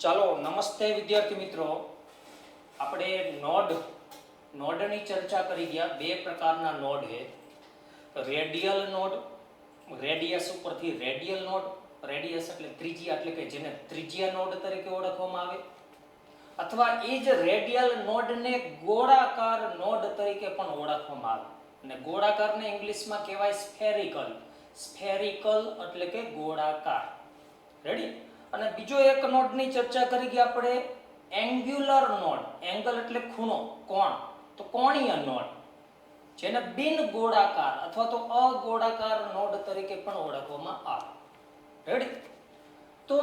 ચાલો નમસ્તે વિદ્યાર્થી મિત્રો, આપણે નોડની ચર્ચા કરી ગયા. બે પ્રકારના નોડ છે, રેડિયલ નોડ, રેડિયસ ઉપરથી રેડિયલ નોડ. રેડિયસ એટલે ત્રિજ્યા, એટલે કે જેને ત્રિજ્યા નોડ તરીકે ઓળખવામાં આવે, અથવા એ જ રેડિયલ નોડને ગોળાકાર નોડ તરીકે પણ ઓળખવામાં આવે. અને ગોળાકારને ઇંગ્લિશમાં કહેવાય સ્ફેરિકલ. સ્ફેરિકલ એટલે કે ગોળાકાર. રેડી. અને બીજો એક નોડની ચર્ચા કરી ગયા આપણે, એંગ્યુલર નોડ. એંગલ એટલે ખૂણો, કોણ, તો કોણીય નોડ, જેને બિન ગોળાકાર અથવા તો અગોળાકાર નોડ તરીકે પણ ઓળખવામાં આવે. રેડી. તો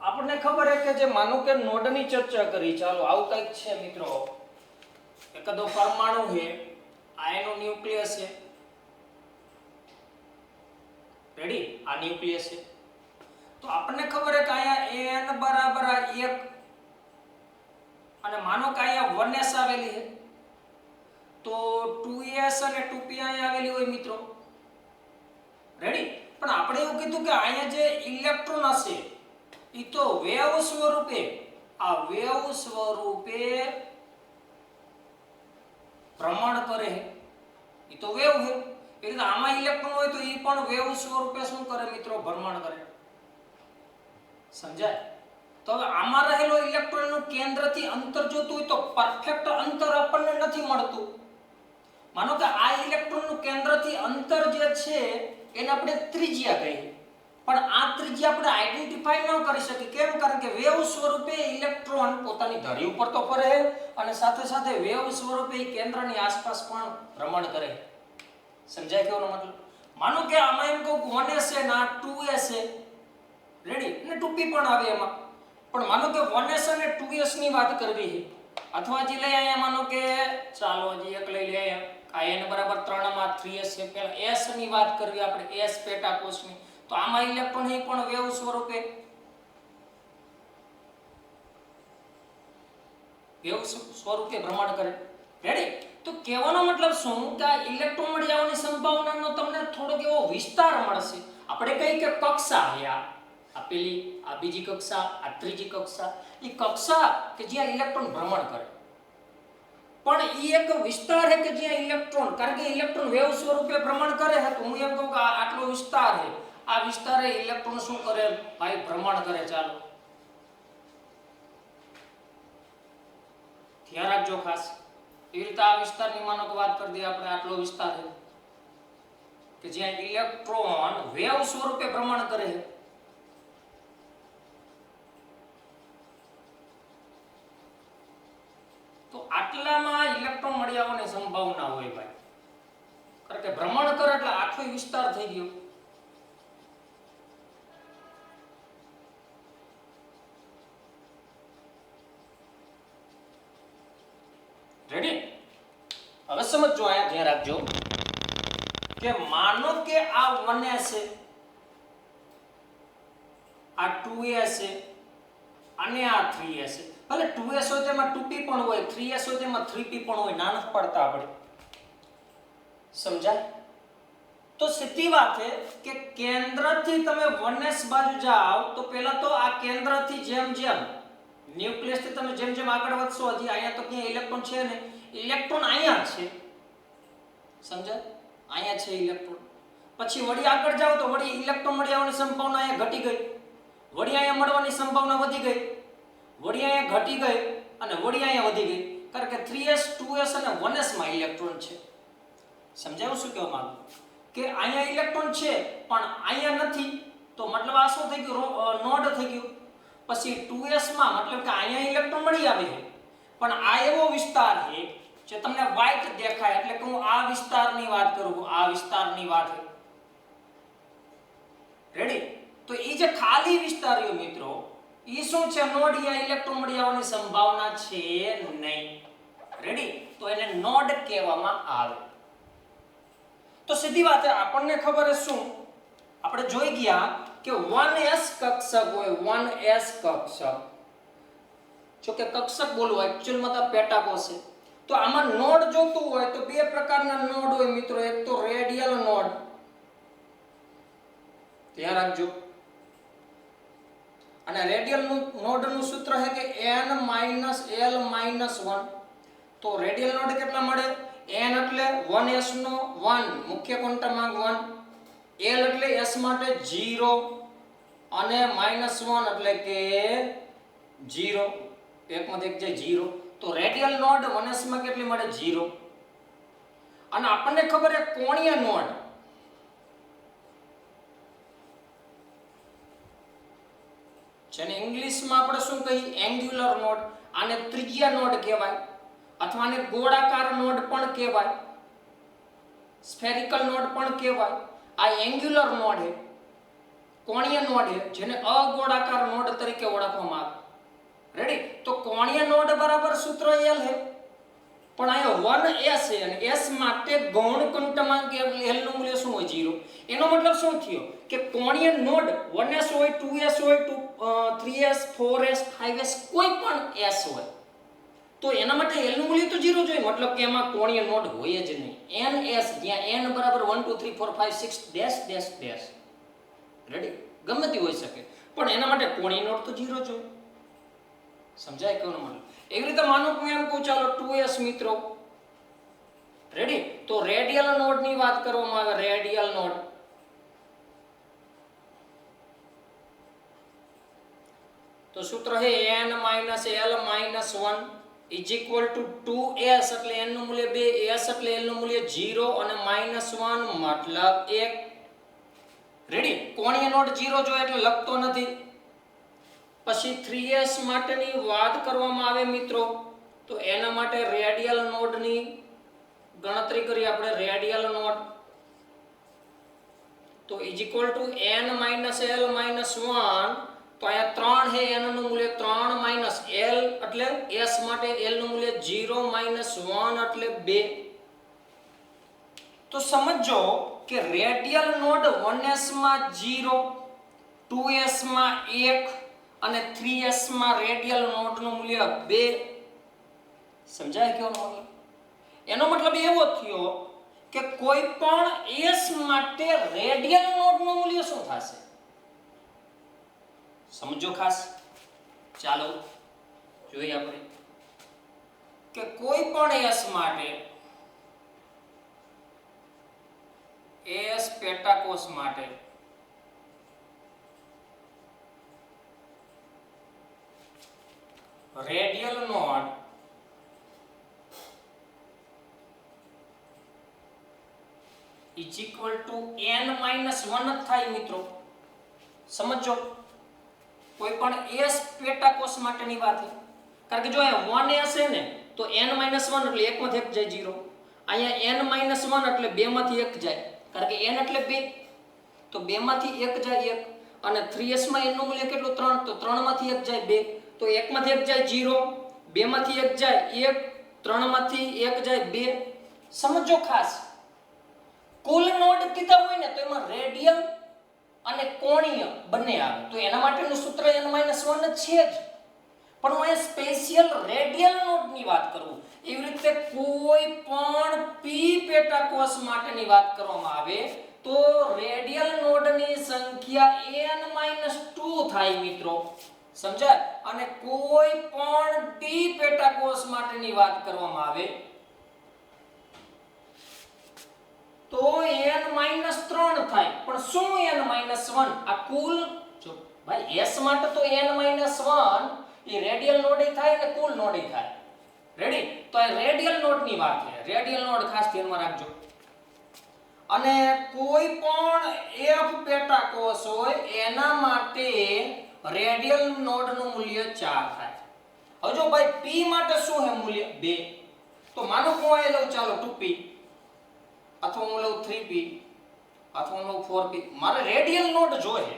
આપણને ખબર છે કે જે માનો કે નોડની ચર્ચા કરી, ચાલો આવું કંઈક છે મિત્રો, એકાદો પરમાણુ છે, આ એનો ન્યુક્લિયસ છે. રેડી, આ ન્યુક્લિયસ છે. તો આપણને ખબર છે કે અહીંયા n બરાબર 1 અને માનો કે અહીંયા 1s આવેલી છે, તો 2s અને 2p અહીંયા આવેલી હોય મિત્રો. રેડી. પણ આપણે એવું કીધું કે અહીંયા જે ઇલેક્ટ્રોન હશે ઈ તો વેવ સ્વરૂપે, આ વેવ સ્વરૂપે ભ્રમણ કરે છે. ઈ તો વેવ છે, એટલે આમાં ઇલેક્ટ્રોન હોય તો ઈ પણ વેવ સ્વરૂપે શું કરે મિત્રો? ભ્રમણ કરે. સમજાય? તો હવે આમાં રહેલો ઇલેક્ટ્રોનનું કેન્દ્રથી અંતર જોતું હોય તો પરફેક્ટ અંતર આપણને નથી મળતું. માનો કે આ ઇલેક્ટ્રોનનું કેન્દ્રથી અંતર જે છે એને આપણે ત્રિજ્યા કહીએ, પણ આ ત્રિજ્યા આપણે આઈડેન્ટિફાઈ ન કરી શકીએ. કેમ? કારણ કે વેવ સ્વરૂપે ઇલેક્ટ્રોન પોતાની ધરી ઉપર તો ફરે અને સાથે સાથે વેવ સ્વરૂપે કેન્દ્રની આસપાસ પણ ભ્રમણ કરે. સમજાય કેવાનો મતલબ? માનો કે આમાં એમ કહું 1s છે ને આ 2s છે. રેડી. અને 2p પણ આવે એમાં. પણ માનો કે 1s અને 2s ની વાત કરવી છે, અથવા જે લઈ અહીંયા માનો કે ચાલો હજી એક લઈ લઈએ, આ n બરાબર 3 માં 3s છે. પહેલા s ની વાત કરવી આપણે, s પેટા કોષની. તો આમાં ઇલેક્ટ્રોન એ પણ વેવ સ્વરૂપે ભ્રમણ કરે. રેડી. તો કહેવાનો મતલબ શું કે આ ઇલેક્ટ્રોન મળી આવવાની સંભાવનાનો તમને થોડોક એવો વિસ્તાર મળશે. આપણે કઈ કે કક્ષા છે, આ પેલી, આ બીજી કક્ષા, આ ત્રીજી કક્ષા, એ કક્ષા કે જ્યાં ઇલેક્ટ્રોન ભ્રમણ કરે. પણ એ એક વિસ્તાર છે કે જ્યાં ઇલેક્ટ્રોન, કારણ કે ઇલેક્ટ્રોન વેવ સ્વરૂપે ભ્રમણ કરે છે, તો હું એમ કહું કે આટલો વિસ્તાર છે, આ વિસ્તારે ઇલેક્ટ્રોન શું કરે ભાઈ? ભ્રમણ કરે. ચાલો ધ્યાન રાખજો ખાસ. એવી રીતે આ વિસ્તારની માનો કે વાત કરી દઈએ આપણે, આટલો વિસ્તાર છે કે જ્યાં ઇલેક્ટ્રોન વેવ સ્વરૂપે ભ્રમણ કરે છે. તો આટલામાં ઇલેક્ટ્રોન મળી આવવાની સંભાવના હોય ભાઈ, કારણ કે ભ્રમણ કરે એટલે આખો વિસ્તાર થઈ ગયો. રેડી. હવે સમજો, અહીંયા ધ્યાન રાખજો કે માનો કે આ 1s છે, આ 2s છે અને આ 3s છે. ભલે 2s હોય તેમાં 2p પણ હોય, 3s હોય તેમાં 3p પણ હોય, ના નથી પડતા આપણે. સમજાય? તો સીધી વાત છે કે કેન્દ્રથી તમે 1s બાજુ જાઓ તો પહેલા તો આ કેન્દ્રથી જેમ જેમ ન્યુક્લિયસથી તમે જેમ જેમ આગળ વધશો, હજી અહીંયા તો ક્યાં ઇલેક્ટ્રોન છે ને, ઇલેક્ટ્રોન અહીંયા છે. સમજાય? અહીંયા છે ઇલેક્ટ્રોન. પછી વળી આગળ જાઓ તો વળી ઇલેક્ટ્રોન મળી આવવાની સંભાવના અહીંયા ઘટી ગઈ, વળી અહીંયા મળવાની સંભાવના વધી ગઈ, વળી અહીંયા ઘટી ગઈ અને વળી અહીંયા વધી ગઈ, કારણ કે 3s 2s અને 1s માં ઇલેક્ટ્રોન છે. સમજાયું શું કહેવા માંગુ? કે અહીંયા ઇલેક્ટ્રોન છે પણ અહીંયા નથી, તો મતલબ આ શું થઈ ગયું? નોડ થઈ ગયું. પછી 2s માં મતલબ કે અહીંયા ઇલેક્ટ્રોન મળી આવે છે, પણ આ એવો વિસ્તાર છે જે તમને વ્હાઇટ દેખાય, એટલે કે હું આ વિસ્તારની વાત કરું, આ વિસ્તારની વાત. રેડી. તો એ જે ખાલી વિસ્તારીઓ મિત્રો, ઈ શું છે? નોડ. અહીંયા ઇલેક્ટ્રોન મળી આવવાની સંભાવના છે નહીં. રેડી. તો એને નોડ કહેવામાં આવે. તો સીધી વાત છે, આપણને ખબર છે શું, આપણે જોઈ ગયા કે 1s કક્ષક હોય, 1s કક્ષક. જો કે કક્ષક બોલવું એક્ચ્યુઅલમાં તો પેટાકોષ છે. તો આમાં નોડ જોતું હોય તો બે પ્રકારના નોડ હોય મિત્રો. એક તો રેડિયલ નોડ, ધ્યાન રાખજો, અને રેડિયલ નોડનું સૂત્ર છે કે n - l - 1. તો રેડિયલ નોડ કેટલા મળે? n એટલે 1s નો 1 મુખ્ય ક્વોન્ટમાંક 1, l એટલે s માટે 0 અને -1 એટલે કે 0. એકમાંથી એક જાય 0. તો રેડિયલ નોડ 1s માં કેટલી મળે? 0. અને આપણને ખબર છે કોણીય નોડ જેને ઇંગ્લિશમાં આપણે શું કહીએ? Angular node. આને ત્રિજ્યા નોડ કહેવાય અથવા આને ગોળાકાર નોડ પણ કહેવાય, સ્ફેરિકલ નોડ પણ કહેવાય. આ એંગ્યુલર નોડ છે, કોણીય નોડ છે, જેને અગોળાકાર નોડ તરીકે ઓળખવામાં આવે. રેડી? તો કોણીય નોડ બરાબર સૂત્ર l છે, પણ અહીંયા 1s છે અને s માટે ગૌણ ક્વોન્ટમાંક l નું મૂલ્ય શું હોય? 0. એનો મતલબ શું થયો કે કોણીય નોડ 1s હોય, 2s હોય, 3s, 4s, 5s કોઈ પણ s હોય તો એના માટે l નું મૂલ્ય તો 0 જોઈએ. મતલબ કે એમાં કોણીય નોડ હોય જ નહીં. ns જ્યાં n બરાબર 1 2 3 4 5 6 ડેશ ડેશ ડેશ. રેડી? ગમે તે હોઈ શકે, પણ એના માટે કોણીય નોડ તો 0 જોઈએ. સમજાય કેવું મતલબ? એવી રીતે માનો કે એમ કહું ચાલો 2s મિત્રો. રેડી? તો રેડિયલ નોડ ની વાત કરવામાં આવે. રેડિયલ નોડ તો સૂત્ર છે n - l - 1 is equal to 2s એટલે n નું મૂલ્ય 2, s એટલે l નું મૂલ્ય 0 અને -1 મતલબ 1. રેડી? કોણીય નોડ 0 જોઈએ એટલે લખતો નથી. પછી 3s માટેની વાત કરવામાં આવે મિત્રો, તો એના માટે રેડિયલ નોડની ગણતરી કરી આપણે. રેડિયલ નોડ તો is equal to n - l - 1. તો અહીંયા 3 છે, n નું મૂલ્ય 3 - l એટલે s માટે l નું મૂલ્ય 0 - 1 એટલે 2. તો સમજો કે રેડિયલ નોડ 1s માં 0, 2s માં 1 અને 3s માં રેડિયલ નોડનું મૂલ્ય 2. સમજાય કેવો મતલબ? એનો મતલબ એવો થયો કે કોઈ પણ s માટે રેડિયલ નોડનું મૂલ્ય શું થશે? સમજો ખાસ. ચાલો જોઈએ આપણે કે કોઈ પણ s માટે, s પેટાકોષ માટે radial node is equal to n - 1 થાય મિત્રો. સમજો કોઈ પણ s પેટાકોષ માટેની વાત છે. કારણ કે જો અહીંયા 1s છે ને તો n - 1 એટલે 1 માંથી 1 જાય 0. અહીંયા n - 1 એટલે 2 માંથી 1 જાય. કારણ કે n એટલે 2 તો 2 માંથી 1 જાય 1. અને 3s માં n નું મૂલ્ય કેટલું? 3. તો 3 માંથી 1 જાય 2. તો 1 માંથી 1 જાય 0, 2 માંથી 1 જાય 1, 3 માંથી 1 જાય 2. સમજો ખાસ. કુલ નોડ કીધા હોય ને તો એમાં રેડિયલ અને કોણીય બંને આવે. તો એના માટેનું સૂત્ર n - 1 જ છે જ. પણ હું અહીં સ્પેશિયલ રેડિયલ નોડની વાત કરું. એવી રીતે કોઈ પણ p પેટાકોષ માટેની વાત કરવામાં આવે તો રેડિયલ નોડની સંખ્યા n - 2 થાય મિત્રો. સમજાય? અને કોઈ પણ t પેટાકોષ માટેની વાત કરવામાં આવે તો n - 3 થાય. પણ શું n - 1? આ કુલ જો ભાઈ s માટે તો n - 1 એ રેડિયલ નોડ થાય અને કુલ નોડ થાય. રેડી? તો આ રેડિયલ નોડ ની વાત છે. રેડિયલ નોડ ખાસ ધ્યાનમાં રાખજો. અને કોઈ પણ f પેટાકોષ હોય એના માટે રેડિયલ નોડનું મૂલ્ય 4 થાય. હવે જો ભાઈ p માટે શું છે મૂલ્ય? 2. તો માનો હું આ લઉં ચાલો 2p અથવા હું લઉં 3p અથવા હું લઉં 4p. મારે રેડિયલ નોડ જોઈએ.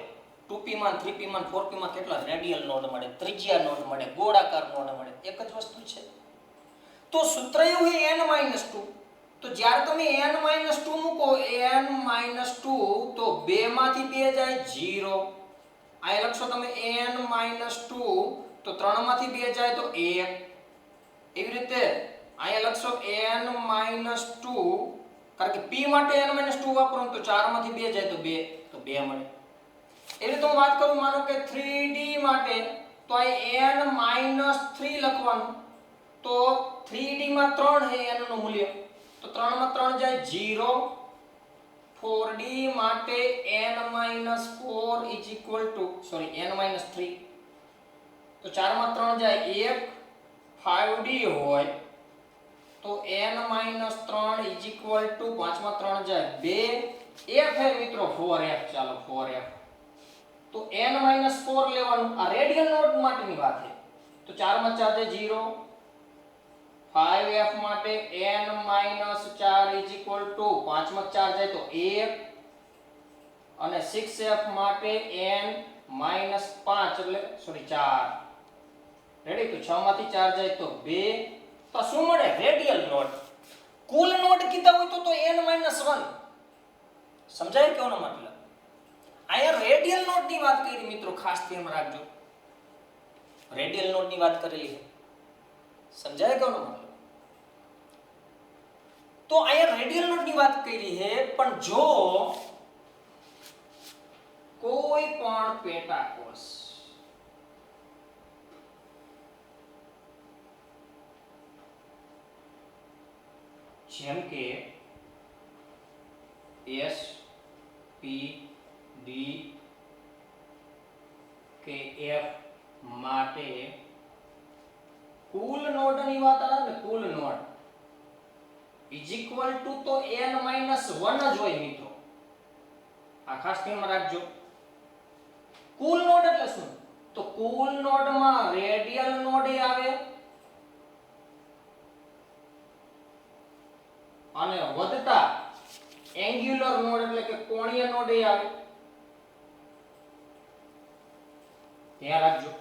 2p માં 3p માં 4p માં કેટલા રેડિયલ નોડ મળે? ત્રિજ્યા નોડ મળે, ગોળાકાર નોડ મળે. એક જ વસ્તુ છે. તો સૂત્ર એવું છે n - 2. તો જ્યારે તમે n - 2 મૂકો n - 2 તો 2 માંથી 2 જાય 0. અહીં લખશો તમે n - 2 તો 3 માંથી 2 જાય તો 1. એવી રીતે અહીં લખશો n - 2 કારણ કે p માટે n - 2 વાપરો તો 4 માંથી 2 જાય તો 2 તો 2 મળે. એટલે તો હું વાત કરું માનો કે 3D માટે તો આ n-3 લખવાનું તો 3D માં 3 છે n નું મૂલ્ય તો 3 માં 3 જાય 0 4D માટે n-4 n-3 તો 4 માં 3 જાય 1 5D હોય तो n-3 5 માં 3 જાય 2 f है મિત્રો 4f ચાલો 4f તો n-4 લેવાનું આ રેડિયલ નોડ માટેની વાત છે તો 4 માં 4 જાય 0 5f માટે n-4 5 માં 4 જાય તો 1 અને 6f માટે n-5 એટલે સોરી 4 રેડી તો 6 માંથી 4 જાય તો 2 તો શું મળે રેડિયલ નોડ કુલ નોડ કીધા હોય તો n-1 સમજાય કેનો મતલબ આયા રેડિયલ નોડ ની વાત કરી મિત્રો ખાસ ધ્યાન રાખજો રેડિયલ નોડ ની વાત કરેલી છે સમજાય કેનો મતલબ તો આયા રેડિયલ નોડ ની વાત કરી છે પણ જો કોઈ પણ પેટા કોષ જેમ કે S P D કે F માટે કુલ નોડ ની વાત આવે ને કુલ નોડ તો n-1 જ હોય મિત્રો આ ખાસ ધ્યાનમાં રાખજો કુલ નોડ એટલે શું તો કુલ નોડ માં રેડિયલ નોડ આવે અને વધતા એન્ગ્યુલર નોડ એટલે કે કોણીય નોડ આવે ધ્યાન રાખજો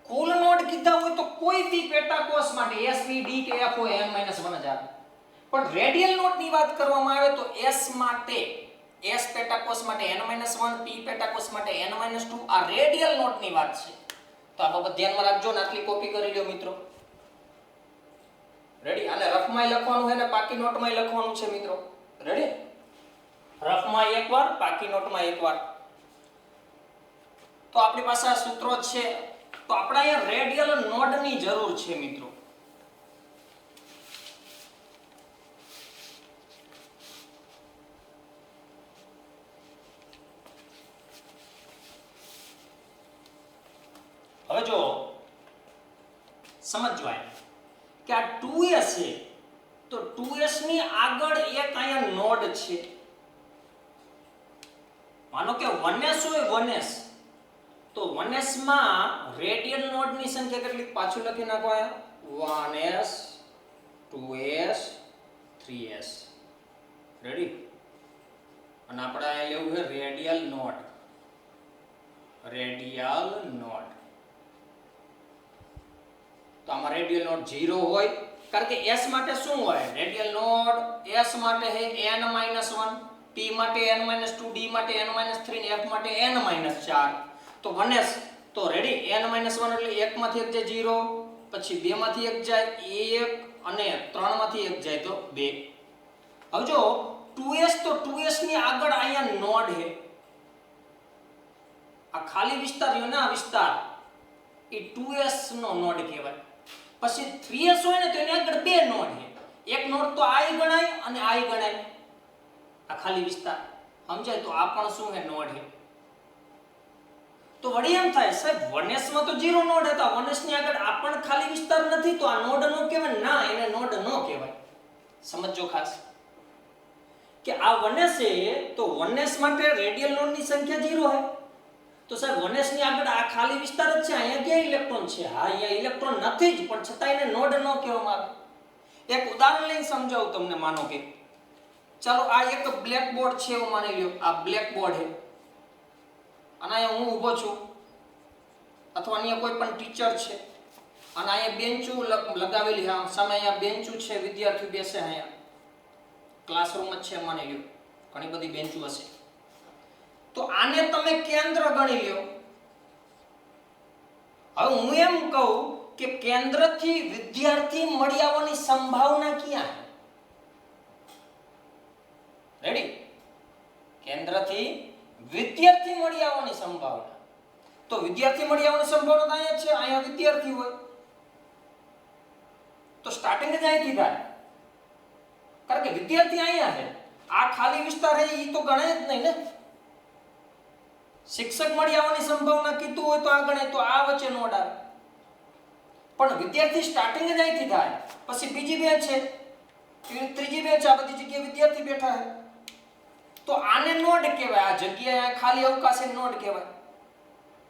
કુલ નોડ કીધા હોય તો કોઈ બી પેટા કોષ માટે S P D કે F હોય n-1 જ આવે પણ રેડિયલ નોડ ની વાત કરવામાં આવે તો S માટે S પેટા કોષ માટે n-1 P પેટા કોષ માટે n-2 આ રેડિયલ નોડ ની વાત છે તો આ બાબત ધ્યાનમાં રાખજો ને આટલી કોપી કરી લ્યો મિત્રો રેડી આને રફમાં લખવાનું છે ને પાકી નોટમાં લખવાનું છે મિત્રો રેડી રફમાં એકવાર પાકી નોટમાં એકવાર તો આપણી પાસે આ સૂત્રો છે તો આપણે અહીંયા રેડિયલ નોડ ની જરૂર છે મિત્રો હવે જો સમજો કે આ 2s છે તો 2s ની આગળ એક અહીંયા નોડ છે માનો કે 1s હોય 1s તો 1s માં રેડિયલ નોડ ની સંખ્યા કેટલી પાછું લખી નાખો અહીંયા 1s 2s 3s રેડી અને આપણે આ લેવું છે રેડિયલ નોડ તો આમાં રેડિયલ નોડ 0 હોય કારણ કે s માટે શું હોય રેડિયલ નોડ s માટે છે n-1 p માટે n-2 d માટે n-3 ને f માટે n-4 તો 1s તો રેડી n-1 એટલે 1 માંથી 1 જાય 0 પછી 2 માંથી 1 જાય 1 અને 3 માંથી 1 જાય તો 2 હવે જો 2s તો 2s ની આગળ અહીંયા નોડ છે આ ખાલી વિસ્તાર રહ્યો ને આ વિસ્તાર એ 2s નો નોડ કહેવાય પછી 3s હોય ને તો એની આગળ બે નોડ છે એક નોડ તો i ગણાય અને i ગણાય આ ખાલી વિસ્તાર સમજાય તો આ પણ શું છે નોડ છે તો વળી એમ થાય સાહેબ 1s માં તો 0 નોડ હતા 1s ની આગળ આ પણ ખાલી વિસ્તાર નથી તો આ નોડ નો કહેવાય ના એને નોડ નો કહેવાય સમજો ખાસ કે આ 1s છે તો 1s માટે રેડિયલ નોડ ની સંખ્યા 0 છે તો સાહેબ 1s ની આગળ આ ખાલી વિસ્તાર જ છે અહીંયા ક્યાં ઇલેક્ટ્રોન છે હા અહીંયા ઇલેક્ટ્રોન નથી જ પણ છતાં એને નોડ ન કહેવામાં આવે એક ઉદાહરણ લઈને સમજાવું તમને માનો કે ચાલો આ એક બ્લેક બોર્ડ છે એવું માની લ્યો આ બ્લેક બોર્ડ છે અને અહીંયા હું ઊભો છું અથવા અહીંયા કોઈ પણ ટીચર છે અને અહીંયા બેન્ચો લગાવેલી છે સામે અહીંયા બેન્ચો છે વિદ્યાર્થીઓ બેસે અહીંયા ક્લાસરૂમ જ છે માની લ્યો ઘણી બધી બેન્ચો હશે તો આને તમે કેન્દ્ર ગણી લ્યો હવે હું એમ કહું કે કેન્દ્રથી વિદ્યાર્થી મળી આવવાની સંભાવના ક્યાં રેડી કેન્દ્રથી વિદ્યાર્થી મળી તો વિદ્યાર્થી મળી આવવાની સંભાવના અહીંયા છે, અહીંયા વિદ્યાર્થી હોય તો સ્ટાર્ટિંગ જ અહીંથી થાય, કારણ કે વિદ્યાર્થી અહીંયા છે, આ ખાલી વિસ્તાર છે એ તો ગણાય જ નહીં ને. શિક્ષક મળી આવવાની સંભાવના કીધું હોય તો આ ગણાય, તો આ વચ્ચે નોડ આવે, પણ વિદ્યાર્થી સ્ટાર્ટિંગ જ અહીંથી થાય, પછી બીજી બેન્ચ છે, ત્રીજી બેન્ચ, આ બધી જગ્યાએ વિદ્યાર્થી બેઠા છે, તો આને નોડ કહેવાય. આ જગ્યાએ ખાલી અવકાશ નોડ કહેવાય.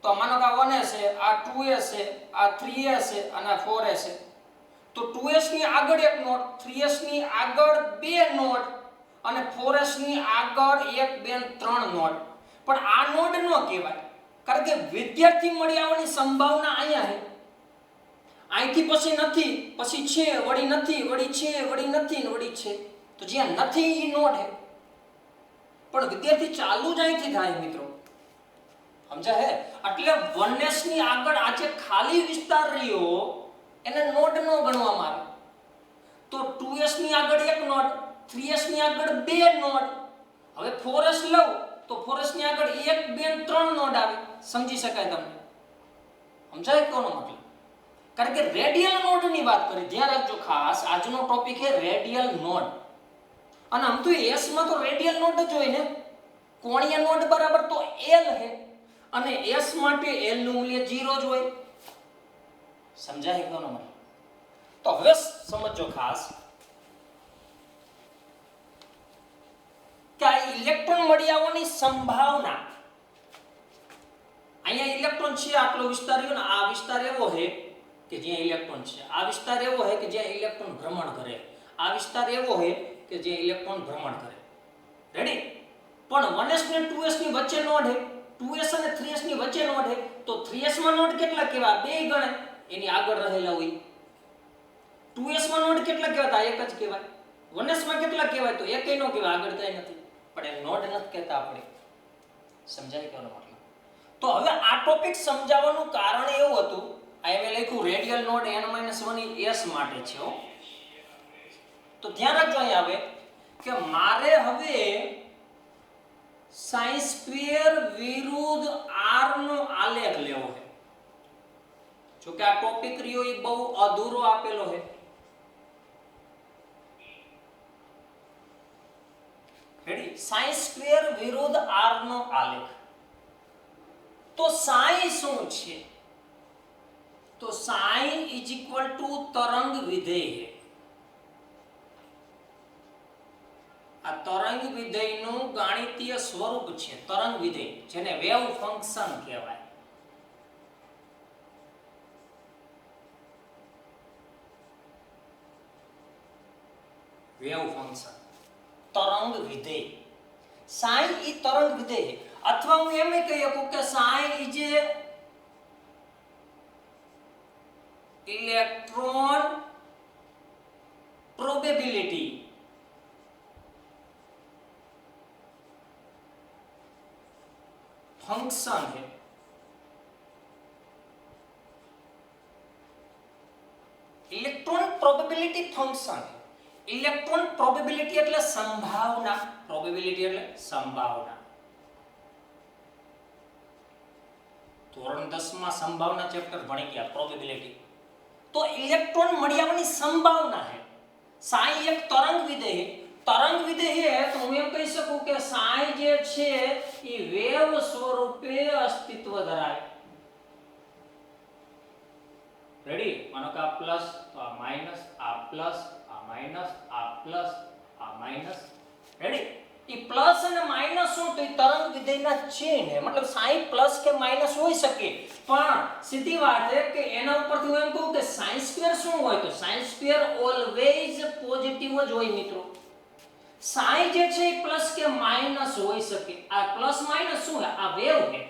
તો માનો કે આ 1s છે, આ 2s છે, આ 3s છે અને આ 4s છે, તો 2s ની આગળ એક નોડ, 3s ની આગળ બે નોડ અને 4s ની આગળ 1 2 3 નોડ. પણ આ નોડ ન કહેવાય, કારણ કે વિદ્યાર્થી મળી આવવાની સંભાવના અહીંયા છે, અહીંથી પછી નથી, પછી છે, વળી નથી, વળી છે, વળી નથી ને વળી છે, તો જ્યાં નથી એ નોડ છે. પણ વિદ્યાર્થી ચાલુ જ અહીંથી થાય મિત્રો, સમજા હે? એટલે 1s ની આગળ આ જે ખાલી વિસ્તાર રહ્યો એને નોડ ન ગણવામાં આવે. તો 2s ની આગળ એક નોડ, 3s ની આગળ બે નોડ, હવે 4s લઉં તો 4s ની આગળ 1 2 3 નોડ આવે. સમજી શકાય તમને? સમજાય કોનો મતલબ? કારણ કે રેડિયલ નોડ ની વાત કરી, ધ્યાન રાખજો ખાસ, આજનો ટોપિક છે રેડિયલ નોડ. અને આમ તો s માં તો રેડિયલ નોડ જ હોય ને, કોણીય નોડ બરાબર તો l છે અને s માટે l નું મૂલ્ય 0 જ હોય. સમજાય કોનો મતલબ? તો હવે સમજો ખાસ કે આ ઇલેક્ટ્રોન મળી આવવાની સંભાવના, અહીંયા ઇલેક્ટ્રોન છે, આટલો વિસ્તાર રહ્યો ને, આ વિસ્તાર એવો છે કે જ્યાં ઇલેક્ટ્રોન છે, આ વિસ્તાર એવો છે કે જ્યાં ઇલેક્ટ્રોન ભ્રમણ કરે, આ વિસ્તાર એવો છે કે જ્યાં ઇલેક્ટ્રોન ભ્રમણ કરે. રેડી? પણ 1s ને 2s ની વચ્ચે નોડ છે, 2s અને 3s ની વચ્ચે નોડ છે, તો 3s માં નોડ કેટલા કહેવાય? બે ગણે, એની આગળ રહેલા હોય. 2s માં નોડ કેટલા કહેવાય? એક જ કહેવાય. 1s માં કેટલા કહેવાય? તો એકેય નો કહેવાય, આગળ કાંઈ નથી, પણ એ નોડ નથી કહેતા આપણે. સમજાય કેનો મતલબ? તો હવે આ ટોપિક સમજાવવાનું કારણ એવું હતું, આ મેં લખ્યું રેડિયલ નોડ n-1 s માટે છે. તો ધ્યાન રાખજો, અહીં આવે કે મારે હવે sin સ્ક્વેર વિરુદ્ધ r નો આલેખ લેવો છે. જો કે આ ટોપિક રહ્યો એ બહુ અધૂરો આપેલો છે. રેડી? sin સ્ક્વેર વિરુદ્ધ r નો આલેખ. તો sin શું છે? તો sin તરંગ વિધેય. આ તરંગ વિધેયનું ગાણિતીય સ્વરૂપ છે તરંગ વિધેય, જેને વેવ ફંક્શન કહેવાય. વેવ ફંક્શન, તરંગ વિધેય. sin ઈ તરંગ વિધેય, અથવા હું એમ કહી શકું કે sin is A electron probability. Function है. इलेक्ट्रॉन प्रोबेबिलिटी फंक्शन है. इलेक्ट्रॉन प्रोबेबिलिटी એટલે સંભાવના, પ્રોબેબિલિટી એટલે સંભાવના. ધોરણ 10 માં સંભાવના ચેપ્ટર ભણી ગયા, પ્રોબેબિલિટી. तो इलेक्ट्रॉन मળી આવવાની સંભાવના है. साई एक तरंग विधेय है. तरंग विधेय है तो હું એમ કહી શકું કે साई જે છે એ વેવ સ્વરૂપે અસ્તિત્વ ધરાવે. રેડી? માનો કે આ પ્લસ તો આ માઈનસ, આ પ્લસ, આ માઈનસ, આ પ્લસ, આ માઈનસ. રેડી? એ પ્લસ અને માઈનસ શું? તો એ તરંગ વિધેયના ચેન છે. મતલબ સાઈ પ્લસ કે માઈનસ હોઈ શકે, પણ સીધી વાત છે કે એના ઉપરથી હું એમ કહું કે સાઈ સ્ક્વેર શું હોય? તો સાઈ સ્ક્વેર ઓલવેઝ પોઝિટિવ જ હોય મિત્રો. સાઈ જે છે એ પ્લસ કે માઈનસ હોઈ શકે. આ પ્લસ માઈનસ શું છે? આ વેવ છે.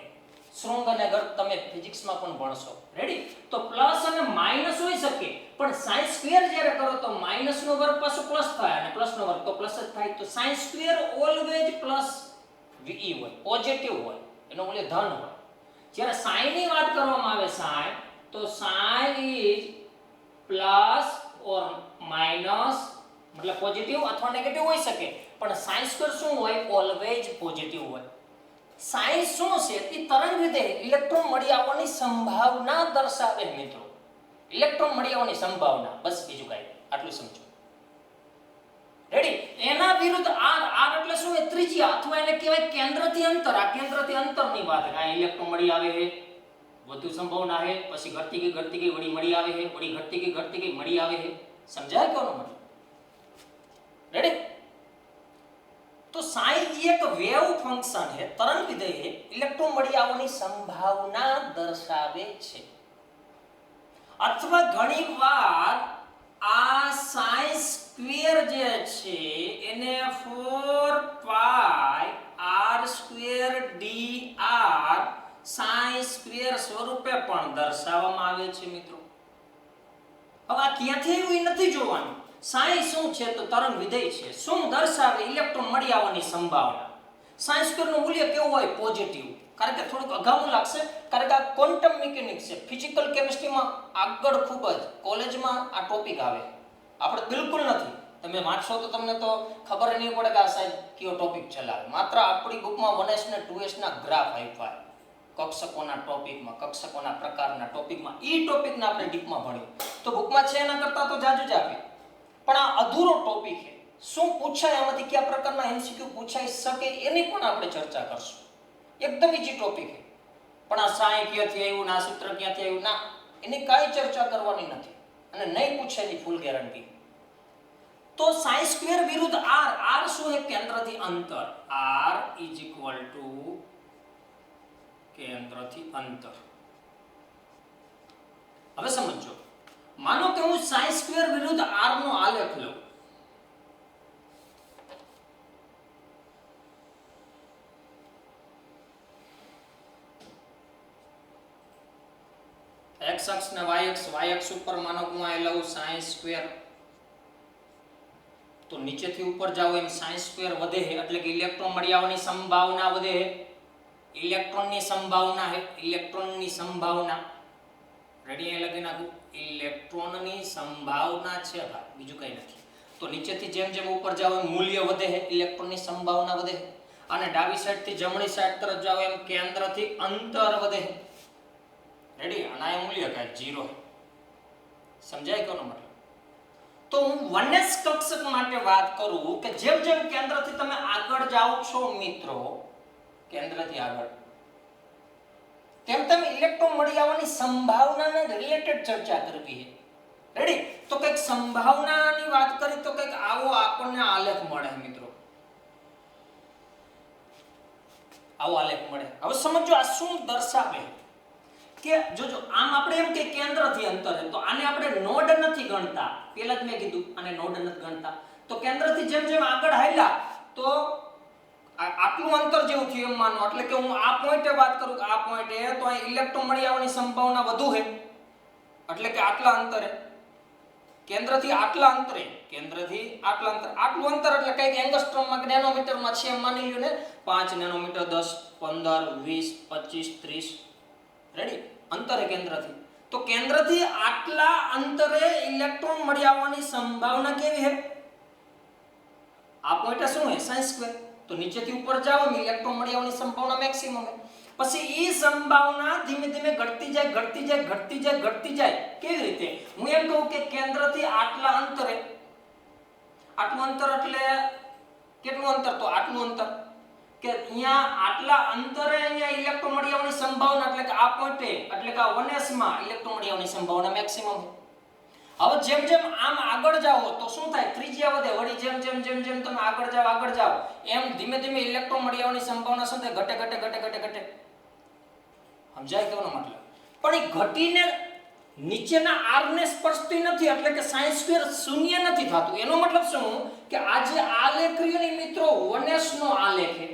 સ્ટ્રોંગ અને ગર્ભ તમે ફિઝિક્સમાં પણ ભણશો. રેડી? તો પ્લસ અને માઈનસ હોઈ શકે, પણ સાઈ સ્ક્વેર જ્યારે કરો તો માઈનસ નો વર્ગ પાછો પ્લસ થાય અને પ્લસ નો વર્ગ તો પ્લસ જ થાય. તો psi square always plus v હોય, પોઝિટિવ હોય, એનો મૂલ્ય ધન હોય. જ્યારે સાઈ ની વાત કરવામાં આવે સાઈ, તો psi is plus or minus, મતલબ પોઝિટિવ અથવા નેગેટિવ હોઈ શકે, પણ સાઈ સ્ક્વેર શું હોય? ઓલવેઝ પોઝિટિવ હોય. સાઈ શું છે? તે તરંગ વિધેય ઇલેક્ટ્રોન મળી આવવાની સંભાવના દર્શાવે મિત્રો. ઇલેક્ટ્રોન મળી આવવાની સંભાવના, બસ બીજું કાંઈ નહીં. આટલું સમજો. રેડી? એના વિરુદ્ધ આર. આર એટલે શું? એ ત્રિજ્યા અથવા એને કહેવાય કેન્દ્રથી અંતર. આ કેન્દ્રથી અંતરની વાત છે. આ ઇલેક્ટ્રોન મળી આવે છે, વધુ સંભાવના છે, પછી ઘટતી ગઈ વળી મળી આવે છે, વળી ઘટતી ગઈ મળી આવે છે. સમજાય કોનો મતલબ? રેડી? તો સાઈ એક વેવ ફંક્શન है, तरंग विधेय है, इलेक्ट्रॉन मળી આવવાની સંભાવના દર્શાવે છે. અથવા ઘણીવાર આ સાઈ સ્ક્વેર જે છે એને 4 પાઈ r square dr Sai square સ્વરૂપે પણ દર્શાવવામાં આવે છે મિત્રો. હવે આ ક્યાંથી આવ્યું એ નથી જોવાનું. સાઈ શું છે? તો તરંગ વિધેય છે. શું દર્શાવે? ઇલેક્ટ્રોન મળી આવવાની સંભાવના. સાઈ સ્ક્વેર નું મૂલ્ય કેવું હોય? પોઝિટિવ. કારણ કે થોડુંક અગાઉનું લાગશે, કારણ કે આ ક્વોન્ટમ મિકેનિક્સ છે. ફિઝિકલ કેમિસ્ટ્રીમાં આગળ ખૂબ જ કોલેજમાં આ ટોપિક આવે. આપણે બિલકુલ નથી. તમે વાંચશો તો તમને તો ખબર નહીં પડે કે આ સાહેબ કયો ટોપિક ચલાવે. માત્ર આપણી બુકમાં 1s ને 2s ના ગ્રાફ આપ્યા કક્ષકોના ટોપિકમાં, કક્ષકોના પ્રકારના ટોપિકમાં. ઈ ટોપિકને આપણે ડીપમાં ભણ્યું. તો બુકમાં છે એના કરતા તો જાજુ જ આપે. પણ આ અધૂરો ટોપિક છે. શું પૂછાય આમાંથી, કયા પ્રકારના એમસીક્યુ પૂછાઈ શકે એની પણ આપણે ચર્ચા કરશું. એકદમ ઈઝી ટોપિક છે. પણ આ સાઈ ક્યાંથી આવ્યું, ના સૂત્ર ક્યાંથી આવ્યું, ના, એની કાંઈ ચર્ચા કરવાની નથી અને નહીં પૂછે એની ફૂલ ગેરંટી. તો સાઈ સ્ક્વેર વિરુદ્ધ આર. આર શું છે? કેન્દ્રથી અંતર. આર ઇઝ ઇક્વલ ટુ કેન્દ્રથી અંતર. હવે સમજો, માનો કે હું સાઈ સ્ક્વેર વિરુદ્ધ આર નો આલેખ લઉં. x અક્ષ ને y અક્ષ ઉપર માનો કે હું આ લઉં સાઈ સ્ક્વેર. તો નીચેથી ઉપર જાવ એમ સાઈ સ્ક્વેર વધે છે, એટલે કે ઇલેક્ટ્રોન મળી આવવાની સંભાવના વધે છે. ઇલેક્ટ્રોનની સંભાવના છે, ઇલેક્ટ્રોનની સંભાવના. રેડી? અહીં લખી નાખું, ઇલેક્ટ્રોનની સંભાવના છે ભાઈ, બીજું કંઈ નથી. તો નીચેથી જેમ જેમ ઉપર જાવ એમ મૂલ્ય વધે છે, ઇલેક્ટ્રોનની સંભાવના વધે છે. અને ડાબી સાઈડથી જમણી સાઈડ તરફ જાવ એમ કેન્દ્રથી અંતર વધે છે. રેડી? અને આ મૂલ્ય કાંઈ 0 છે. સમજાય કોનો મતલબ? તો હું 1s કક્ષક માટે વાત કરું કે જેમ જેમ કેન્દ્રથી તમે આગળ જાઓ છો મિત્રો, કેન્દ્રથી આગળ, તેમ તેમ ઇલેક્ટ્રોન મળી આવવાની સંભાવનાને રિલેટેડ ચર્ચા કરવી છે. રેડી? તો કંઈક સંભાવનાની વાત કરી તો કંઈક આવો આપણને આલેખ મળે મિત્રો. આવો આલેખ મળે. હવે સમજો આ શું દર્શાવે કે જોજો, આમ આપણે એમ કે કેન્દ્રથી અંતર છે, તો આને આપણે નોડ નથી ગણતા. પહેલા જ મેં કીધું આને નોડ નથી ગણતા. તો કેન્દ્રથી જેમ જેમ આગળ હાલ્યા તો આટલું અંતર જેવું થયું એમ માનો, એટલે કે હું આ પોઈન્ટે વાત કરું કે આ પોઈન્ટે, તો આ ઇલેક્ટ્રોન મળી આવવાની સંભાવના વધુ છે. એટલે કે આટલા અંતરે, કેન્દ્રથી આટલા અંતરે, કેન્દ્રથી આટલા અંતર, આટલું અંતર એટલે કંઈક એંગસ્ટ્રોમમાં કે નેનોમીટરમાં છે એમ માની લ્યો ને. 5 નેનોમીટર, 10, 15, 20, 25, 30. રેડી? અંતરે કેન્દ્રથી. તો કેન્દ્રથી આટલા અંતરે ઇલેક્ટ્રોન મળી આવવાની સંભાવના કેવી છે? આ પોઈન્ટ શું છે? સાઈ સ્ક્વેર. તો નીચેથી ઉપર જાઓ ઇલેક્ટ્રોન મળી આવવાની સંભાવના મેક્સિમમ છે. પછી ઈ સંભાવના ધીમે ધીમે ઘટતી જાય, ઘટતી જાય, ઘટતી જાય, ઘટતી જાય. કેવી રીતે? હું એમ કહું કે કેન્દ્રથી આટલા અંતરે, આટલું અંતર એટલે કેટલું અંતર? તો આટલું અંતર, કે અહીંયા આટલા અંતરે અહીંયા ઇલેક્ટ્રોન મળી આવવાની સંભાવના, એટલે કે આ પોઈન્ટે, એટલે કે આ 1s માં ઇલેક્ટ્રોન મળી આવવાની સંભાવના મેક્સિમમ છે. હવે જેમ જેમ આમ આગળ જાઓ તો શું થાય? ત્રિજ્યા વધે. વળી જેમ જેમ જેમ જેમ તમે આગળ જાઓ એમ ધીમે ધીમે ઇલેક્ટ્રોન મળી આવવાની સંભાવના શું થાય? ઘટે. સમજાય કેવાનો મતલબ? પણ એ ઘટીને નીચેના r ને સ્પર્શતી નથી, એટલે કે સાઈ સ્ક્વેર શૂન્ય નથી થતું. એનો મતલબ શું કે આ જે આલેખ રહ્યો ને મિત્રો 1s નો આલેખ છે.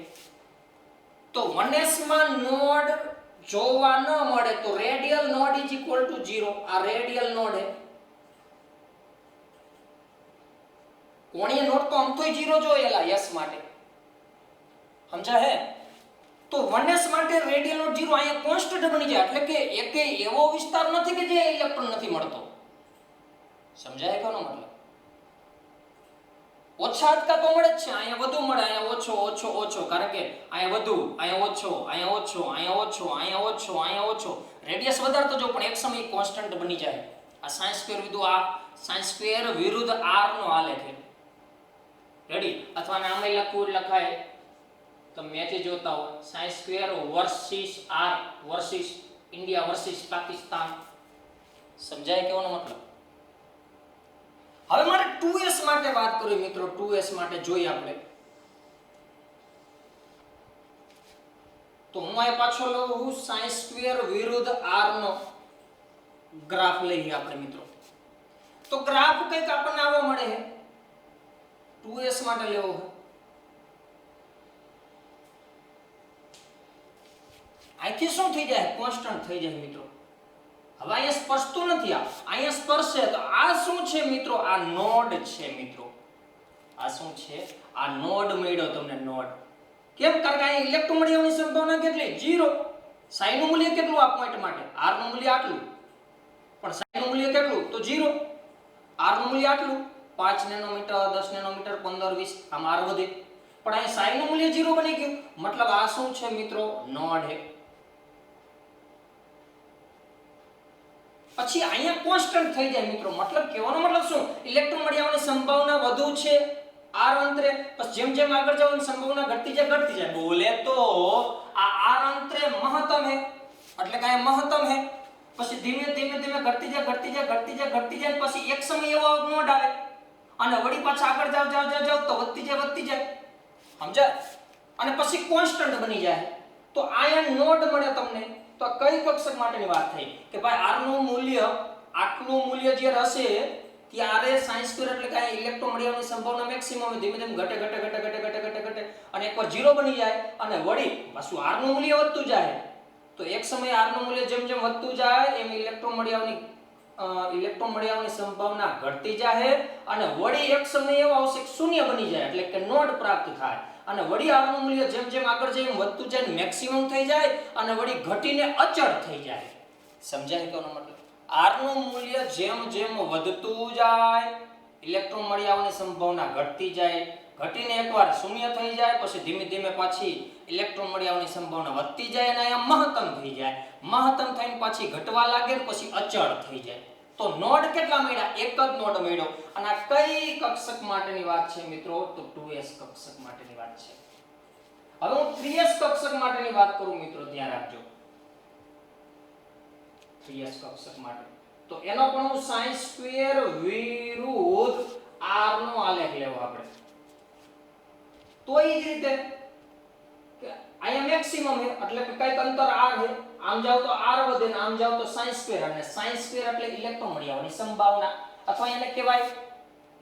તો 1s માં નોડ જોવા ન મળે તો radial node is equal to 0. આ રેડિયલ નોડ છે. કોણીય નોડ તો આમ તો 0 જોયેલા s માટે. સમજા હે? તો 1s માટે રેડિયલ નોડ 0 અહીંયા કોન્સ્ટન્ટ બની જાય, એટલે કે એકે એવો વિસ્તાર નથી કે જે ઇલેક્ટ્રોન નથી મળતો. સમજાય કોનો મતલબ? ઓછા અટકા તો મળે જ છે, અહીંયા વધુ મળે, અહીંયા ઓછો ઓછો ઓછો, કારણ કે અહીંયા વધુ, અહીંયા ઓછો, અહીંયા ઓછો, અહીંયા ઓછો, અહીંયા ઓછો, અહીંયા ઓછો. રેડિયસ વધારતો જો પણ એક સમય કોન્સ્ટન્ટ બની જાય. આ સાઇન સ્ક્વેર વિરુદ્ધ આ સાઇન સ્ક્વેર વિરુદ્ધ r નો આલેખ છે. રેડી? અથવા આમે લખવું લખાય, તમે મેચે જોતા હો, sine square versus r versus India versus Pakistan. સમજાય કેવાનો મતલબ? હવે મારે 2s માટે વાત કરવી મિત્રો. 2s માટે જોઈએ આપણે, તો હું આ પાછો લઉં sin સ્ક્વેર વિરુદ્ધ r નો ગ્રાફ લઈએ આપણે મિત્રો. તો ગ્રાફ કંઈક આપણને આવો મળે છે. 2s માટે લેવો છે. અહીંથી શું થઈ જાય? કોન્સ્ટન્ટ થઈ જાય મિત્રો. હવે અહીંયા સ્પર્શતું નથી, અહીંયા સ્પર્શે તો આ શું છે મિત્રો? આ નોડ છે મિત્રો. આ શું છે? આ નોડ મળ્યો તમને, નોડ. કેમ? કારણ કે અહીંયા ઇલેક્ટ્રોમોડિયમની સંભાવના કેટલી? 0. સાઈ નું મૂલ્ય કેટલું આ પોઈન્ટ માટે? r નું મૂલ્ય આટલું, પણ સાઈ નું મૂલ્ય કેટલું? તો 0. r નું મૂલ્ય આટલું, 5 નેનોમીટર, 10 નેનોમીટર, 15, 20, આમ r વધે, પણ અહીંયા સાઈ નું મૂલ્ય 0 બની ગયું. મતલબ આ શું છે મિત્રો? નોડ છે. પછી અહીંયા કોન્સ્ટન્ટ થઈ જાય મિત્રો. મતલબ કહેવાનો મતલબ શું? ઇલેક્ટ્રોન મળી આવવાની સંભાવના વધુ છે r અંતરે, પછી જેમ જેમ આગળ જવાની સંભાવના ઘટતી જાય. બોલે તો આ r અંતરે મહત્તમ है, એટલે કે આ મહત્તમ है. પછી ધીમે ધીમે ધીમે ઘટતી જાય, પછી એક સમય એવો નોડ આવે અને વળી પાછા આગળ જાવ તો વધતી જાય. સમજાય? અને પછી કોન્સ્ટન્ટ બની જાય. તો આયા નોડ મળે તમને. તો કઈ કક્ષક માટેની વાત થઈ કે ભાઈ r નું મૂલ્ય આટલું મૂલ્ય જે હશે ત્યારે sin સ્ક્વેર એટલે કે ઇલેક્ટ્રોન મળવાની સંભાવના મેક્સિમમ ધીમે ધીમે ઘટે અને એકવાર 0 બની જાય અને વળી પાછું r નું મૂલ્ય વધતું જાય. તો એક સમયે r નું મૂલ્ય જેમ જેમ વધતું જાય એમ ઇલેક્ટ્રોન મળવાની સંભાવના ઘટતી જાય અને વળી એક સમય એવો આવશે કે શૂન્ય બની જાય એટલે કે નોડ પ્રાપ્ત થાય. અને વળી r નું મૂલ્ય જેમ જેમ આગળ જાય એમ વધતું જાય, મેક્સિમમ થઈ જાય અને વળી ઘટીને અચળ થઈ જાય. સમજાય કેનો મતલબ? r નું મૂલ્ય જેમ જેમ વધતું જાય ઇલેક્ટ્રોન મળી આવવાની સંભાવના ઘટતી જાય, ઘટીને એકવાર શૂન્ય થઈ જાય, પછી ધીમે ધીમે પાછી ઇલેક્ટ્રોન મળી આવવાની સંભાવના વધતી જાય અને અહીંયા મહત્તમ થઈ જાય. મહત્તમ થઈને પાછી ઘટવા લાગે ને પછી અચળ થઈ જાય. તો નોડ કેટલા મળ્યા? એક જ નોડ મળ્યો. અને આ કઈ કક્ષક માટેની વાત છે મિત્રો? તો 2s કક્ષક માટેની વાત છે. હવે હું 3s કક્ષક માટેની વાત કરું મિત્રો, ધ્યાન રાખજો. 3s કક્ષક માટે તો એનો પણ હું sin સ્ક્વેર વિરુદ્ધ r નો આલેખ લેવો આપણે. તો એ જ રીતે કે અહીંયા મેક્સિમમ છે એટલે કે કઈક અંતર r છે, આમ જાવ તો r વધે ને આમ જાવ તો sin સ્ક્વેર, અને sin સ્ક્વેર એટલે ઇલેક્ટ્રોન મળી આવવાની સંભાવના, અથવા એને કહેવાય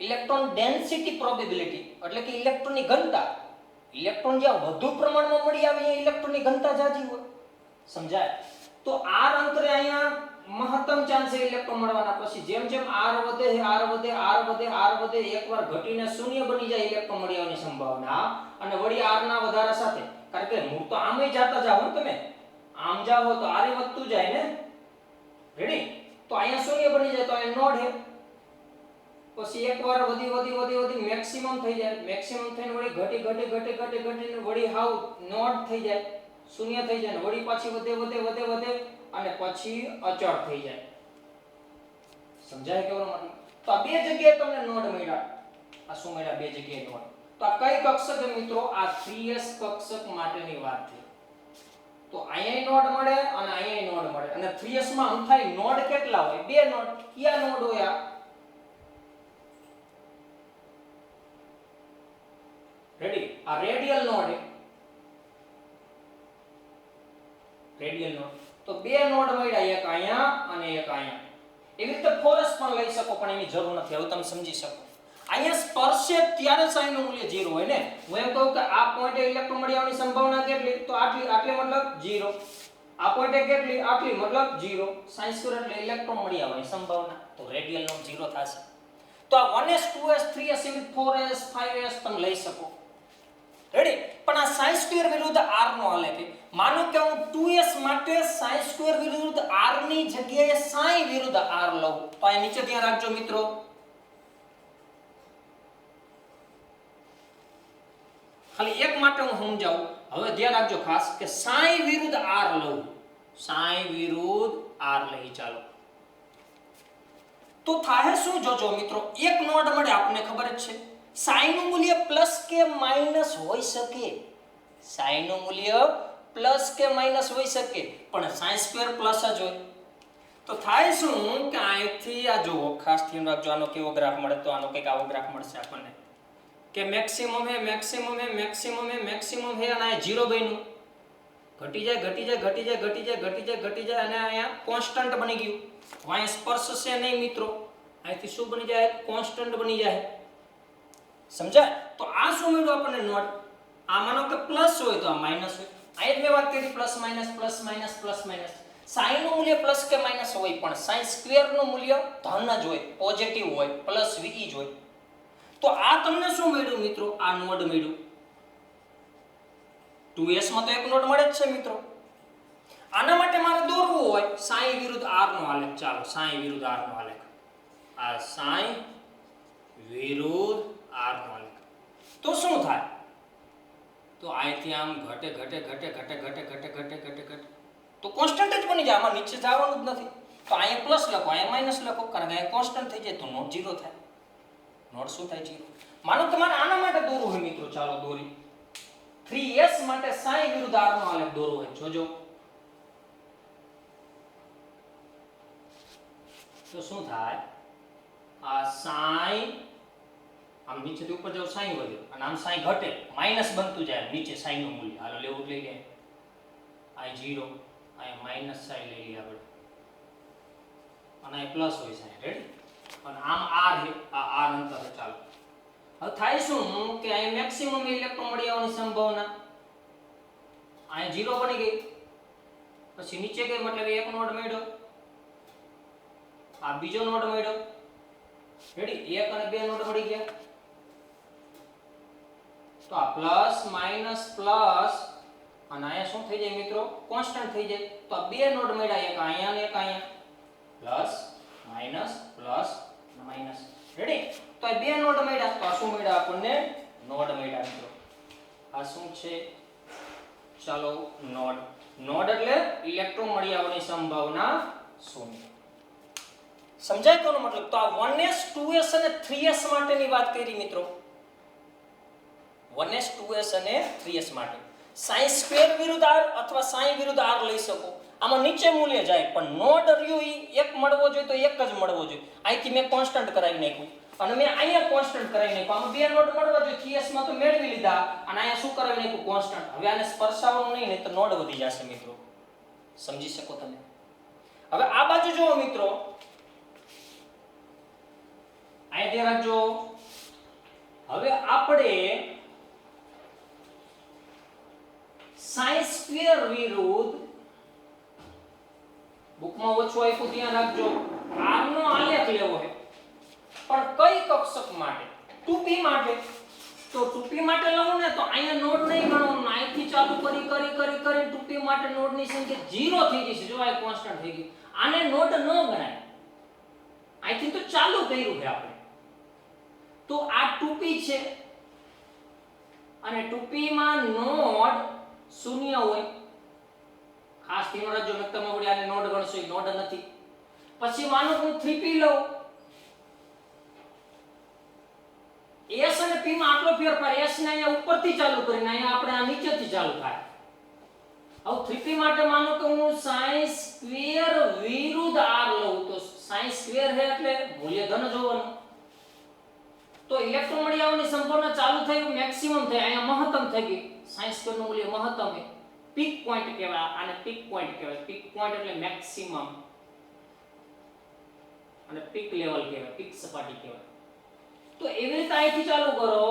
ઇલેક્ટ્રોન ડેન્સિટી પ્રોબેબિલિટી, એટલે કે ઇલેક્ટ્રોનની ઘનતા. ઇલેક્ટ્રોન જ્યાં વધુ પ્રમાણમાં મળી આવે ત્યાં ઇલેક્ટ્રોનની ઘનતા જાજી હોય. સમજાય? તો r અંતરે અહીંયા મહત્તમ ચાન્સ છે ઇલેક્ટ્રોન મળવાના. પછી જેમ જેમ r વધે એકવાર ઘટીને શૂન્ય બની જાય ઇલેક્ટ્રોન મળી આવવાની સંભાવના, અને વળી r ના વધારા સાથે, કારણ કે હું તો આમે જાતા જાવ ને, તમે આમ જાઓ તો r વધતું જાય ને. રેડી? તો અહીંયા શૂન્ય બની જાય તો અહીંયા નોડ છે. પછી એકવાર વધી મેક્સિમમ થઈ જાય, મેક્સિમમ થઈને વળી ઘટીને વળી હાવ નોડ થઈ જાય, શૂન્ય થઈ જાય, વળી પાછી વધે અને પછી અચળ થઈ જાય. સમજાય કેવો મતલબ? તો આ બે જગ્યાએ તમને નોડ મળ્યા. આ શું મળ્યા? બે જગ્યાએ નોડ. તો આ કઈ કક્ષક મિત્રો? આ 3s કક્ષક માટેની વાત છે. તો અહીંયા નોડ મળે અને અહીંયા નોડ મળે, અને 3s માં આમ થાય નોડ કેટલા હોય? બે નોડ. કયા નોડ હોય? આ રેડી? આ રેડિયલ નોડ છે. Radial node. તો બે નોડ મળ્યા, એક અહીંયા અને એક અહીંયા. એવી રીતે ફોરસ પણ લઈ શકો, પણ એની જરૂર નથી. હવે તમે સમજી શકો. અહીંયા સ્પર્શે ત્યારે સાઈન નું મૂલ્ય 0 હોય ને. હું એમ કહું કે આ પોઈન્ટે ઇલેક્ટ્રોન મળી આવવાની સંભાવના કેટલી? તો આટલી મતલબ 0. આ પોઈન્ટે કેટલી? આટલી મતલબ 0. સાઈન સ્ક્વેર એટલે ઇલેક્ટ્રોન મળી આવવાની સંભાવના. તો રેડિયલ નોડ 0 થશે. તો આ 1s 2s 3s 4s 5s તમે લઈ શકો. રેડી? પણ આ sin સ્ક્વેર વિરુદ્ધ r નો આલેખ છે. માનો કે હું 2s માટે sin સ્ક્વેર વિરુદ્ધ r ની જગ્યાએ sin વિરુદ્ધ r લઉં, તો આ નીચે ધ્યાન રાખજો મિત્રો. ખાલી એક માટે હું સમજાવું. હવે ધ્યાન રાખજો ખાસ કે સાઈ વિરુદ્ધ આર લઉં, સાઈ વિરુદ્ધ આર લઈ ચાલો, તો થાય શું જોજો મિત્રો, એક નોડ મળે આપણને ખબર જ છે સાઈ નું મૂલ્ય પ્લસ કે માઈનસ હોઈ શકે, સાઈ નું મૂલ્ય પ્લસ કે માઈનસ હોઈ શકે, પણ સાઈ સ્ક્વેર પ્લસ જ હોય. તો થાય શું કે અહીંથી આ જુઓ ખાસ ધ્યાન રાખજો, આનો કેવો ગ્રાફ મળે તો આનો કંઈક આવો ગ્રાફ મળશે આપણને કે મેક્સિમમ હે મેક્સિમમ હે મેક્સિમમ હે મેક્સિમમ હે અને આ 0 બન્યું, ઘટી જાય ઘટી જાય ઘટી જાય ઘટી જાય ઘટી જાય ઘટી જાય અને અહીંયા કોન્સ્ટન્ટ બની ગયું. અહીંયા સ્પર્શશે નહીં મિત્રો, અહીંથી શું બની જાય, કોન્સ્ટન્ટ બની જાય. સમજાય? તો આ શું મળ્યું આપણને નોટ, આ માનો કે પ્લસ હોય તો આ માઈનસ હોય. અહીં જ મેં વાત કરી plus minus plus minus plus minus. Psi નું મૂલ્ય પ્લસ કે માઈનસ હોય પણ સાઈ સ્ક્વેર નું મૂલ્ય ધન જ હોય, પોઝિટિવ હોય, પ્લસ વી જ હોય. તો આ તમને શું મળ્યું મિત્રો, આ નોડ મળ્યું. 2s માં તો એક નોડ મળે જ છે મિત્રો. આના માટે મારે દોરવું હોય સાઈ વિરુદ્ધ r નો આલેખ. ચાલો સાઈ વિરુદ્ધ r નો આલેખ, આ સાઈ વિરુદ્ધ r નો આલેખ. તો શું થાય, તો અહીંથી આમ ઘટે ઘટે ઘટે ઘટે ઘટે ઘટે ઘટે ઘટે ઘટે તો કોન્સ્ટન્ટ જ બની જાય, આમાં નીચે જવાનું જ નથી. તો અહીંયા પ્લસ લખો અહીંયા માઈનસ લખો, કારણ કે અહીંયા કોન્સ્ટન્ટ થઈ જાય તો નોટ 0 થાય. નોટ શું થાય 0. માનો તમારે આના માટે દોરવું હોય મિત્રો, ચાલો દોરી 3s માટે સાઈ વિરુદ્ધ r નો આલેખ દોરવો હોય. જોજો તો શું થાય, આ સાઈ આમ નીચેથી ઉપર જાવ સાઈ વધ્યો અને આમ સાઈ ઘટે, માઈનસ બનતું જાય નીચે સાઈ નું મૂલ્ય. હાલો લેવું લઈ લે, આ 0 આ માઈનસ સાઈ લઈ લે આપણે અને આ પ્લસ હોય સાઈ. રેડી? અને આમ r છે, આ r અંતર છે. ચાલો હવે થાય શું કે આ મેક્સિમમ ઇલેક્ટ્રોન મળી આવવાની સંભાવના આ 0 બની ગઈ, પછી નીચે ગઈ મતલબ એક નોડ મળ્યો, આ બીજો નોડ મળ્યો. રેડી? એક અને બે નોડ મળી ગયા. તો આ પ્લસ માઈનસ પ્લસ અને અહીંયા શું થઈ જાય મિત્રો, કોન્સ્ટન્ટ થઈ જાય. તો આ બે નોડ મળ્યા, એક અહીંયા અને એક અહીંયા, plus minus plus minus. Ready? તો આ બે નોડ મળ્યા, તો આ શું મળ્યા આપણને, નોડ મળ્યા મિત્રો. આ શું છે, ચાલો નોડ. નોડ એટલે ઇલેક્ટ્રોન મળી આવવાની સંભાવના શૂન્ય. સમજાય કોનો મતલબ? તો આ 1s 2s અને 3s માટેની વાત કરી મિત્રો. 1s 2s અને 3s માટે સાઈ સ્ક્વેર વિરુદ્ધ r અથવા સાઈ વિરુદ્ધ r લઈ શકો. આમાં નીચે મૂલ્ય જાય પણ નોડ રહ્યું ઈ એક મળવો જોઈએ તો એક જ મળવો જોઈએ. અહીંથી મેં કોન્સ્ટન્ટ કરાવી નાખ્યું અને મેં અહીંયા કોન્સ્ટન્ટ કરાવી નાખ્યું. આમાં બે નોડ મળવા જોઈએ, 3s માં તો મેળવી લીધા અને અહીંયા શું કરાવી નાખ્યું, કોન્સ્ટન્ટ. હવે આને સ્પર્શાવવાનું નહીં, નહીં તો નોડ વધી જશે મિત્રો. સમજી શકો તમે? હવે આ બાજુ જુઓ મિત્રો, અહીંયા ધ્યાન રાખજો. હવે આપણે સાઈ સ્ક્વેર વિરુદ્ધ, બુકમાં ઓછું આપ્યું ધ્યાન રાખજો, r નો આલેખ લેવો છે પણ કઈ કક્ષક માટે, 2p માટે. તો 2p માટે લઉં ને તો અહીંયા નોડ નહીં ગણવાનું, અહીંથી ચાલુ કરી કરી કરી કરી 2p માટે નોડની સંખ્યા 0 થઈ જશે. જો આ કોન્સ્ટન્ટ થઈ ગઈ, આને નોડ ન ગણાય. અહીંથી તો ચાલુ કર્યું છે આપણે. તો આ 2p છે અને 2p માં નોડ શૂન્ય હોય. ખાસ ધ્યાન રાખજો, મેં તમે વળી આને નોડ ગણશો, એ નોડ નથી. પછી માનો હું 3p લઉં, s અને p માં આટલો ફેરફાર, s ને અહીંયા ઉપરથી ચાલુ કરીને અહીંયા આપણે આ નીચેથી ચાલુ થાય. હવે 3p માટે માનો કે હું sin સ્ક્વેર વિરુદ્ધ r લઉં, તો sin સ્ક્વેર છે એટલે મૂલ્ય ધન જ હોવાનું. તો ઇલેક્ટ્રોન મળી આવવાની સંભાવના ચાલુ થઈ, મેક્સિમમ થઈ, અહીંયા મહત્તમ થઈ ગઈ. sin સ્ક્વેર નું મૂલ્ય મહત્તમ છે, પીક પોઈન્ટ કહેવાય આને, પીક પોઈન્ટ કહેવાય. પીક પોઈન્ટ એટલે મેક્સિમમ અને પીક લેવલ કહેવાય, પીક સપાટી કહેવાય. તો એવી રીતે અહીંથી ચાલુ કરો,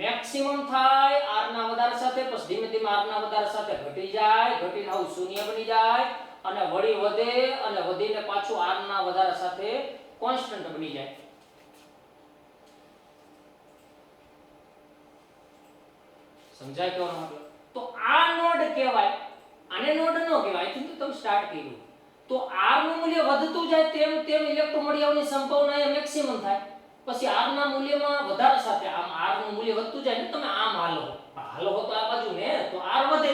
મેક્સિમમ થાય r ના વધારા સાથે, પછી ધીમે ધીમે r ના વધારા સાથે ઘટી જાય, ઘટીને આવું શૂન્ય બની જાય અને વળી વધે અને વધીને પાછું r ના વધારા સાથે કોન્સ્ટન્ટ બની જાય. સમજાય કેવાનો મતલબ? તો આ નોડ કહેવાય, આને નોડ ન કહેવાય. અહીંથી તો તમે સ્ટાર્ટ કર્યું. તો r નું મૂલ્ય વધતું જાય તેમ તેમ ઇલેક્ટ્રોન મળી આવવાની સંભાવના એ મેક્સિમમ થાય. પછી r ના મૂલ્યમાં વધારા સાથે આમ r નું મૂલ્ય વધતું જાય ને, તમે આમ હાલો તો આ બાજુ ને તો r વધે,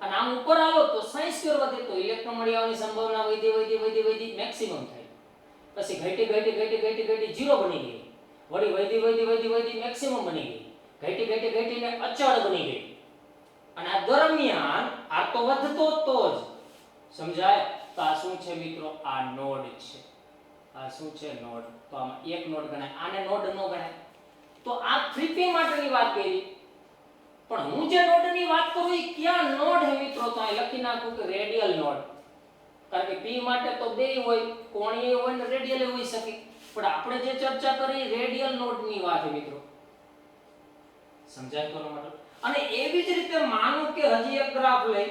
અને આમ ઉપર હાલો તો sin સ્ક્વેર વધે, તો ઇલેક્ટ્રોન મળી આવવાની સંભાવના વધી મેક્સિમમ થાય. પછી ઘટી 0 બની ગઈ, વળી વધી મેક્સિમમ બની ગઈ, ઘટીને અચળ બની ગઈ. અને આ દરમિયાન આ તો વધતો તો જ, સમજાય? તો આ શું છે મિત્રો? આ નોડ છે. આ શું છે? નોડ. તો આમાં એક નોડ ગણાય, આને નોડ ન ગણાય. તો આ 3p માટેની વાત કરી, પણ હું જે નોડની વાત કરું એ ક્યાં નોડ હે મિત્રો? તો અહીં લખી નાખું કે રેડિયલ નોડ. કારણ કે p માટે તો બેય હોય, કોણીય હોય ને રેડિયલ હોઈ શકે, પણ આપણે જે ચર્ચા કરી રેડિયલ નોડની વાત છે મિત્રો. સમજાય તો મતલબ? અને એવી જ રીતે માનો કે હજી એક ગ્રાફ લઈ,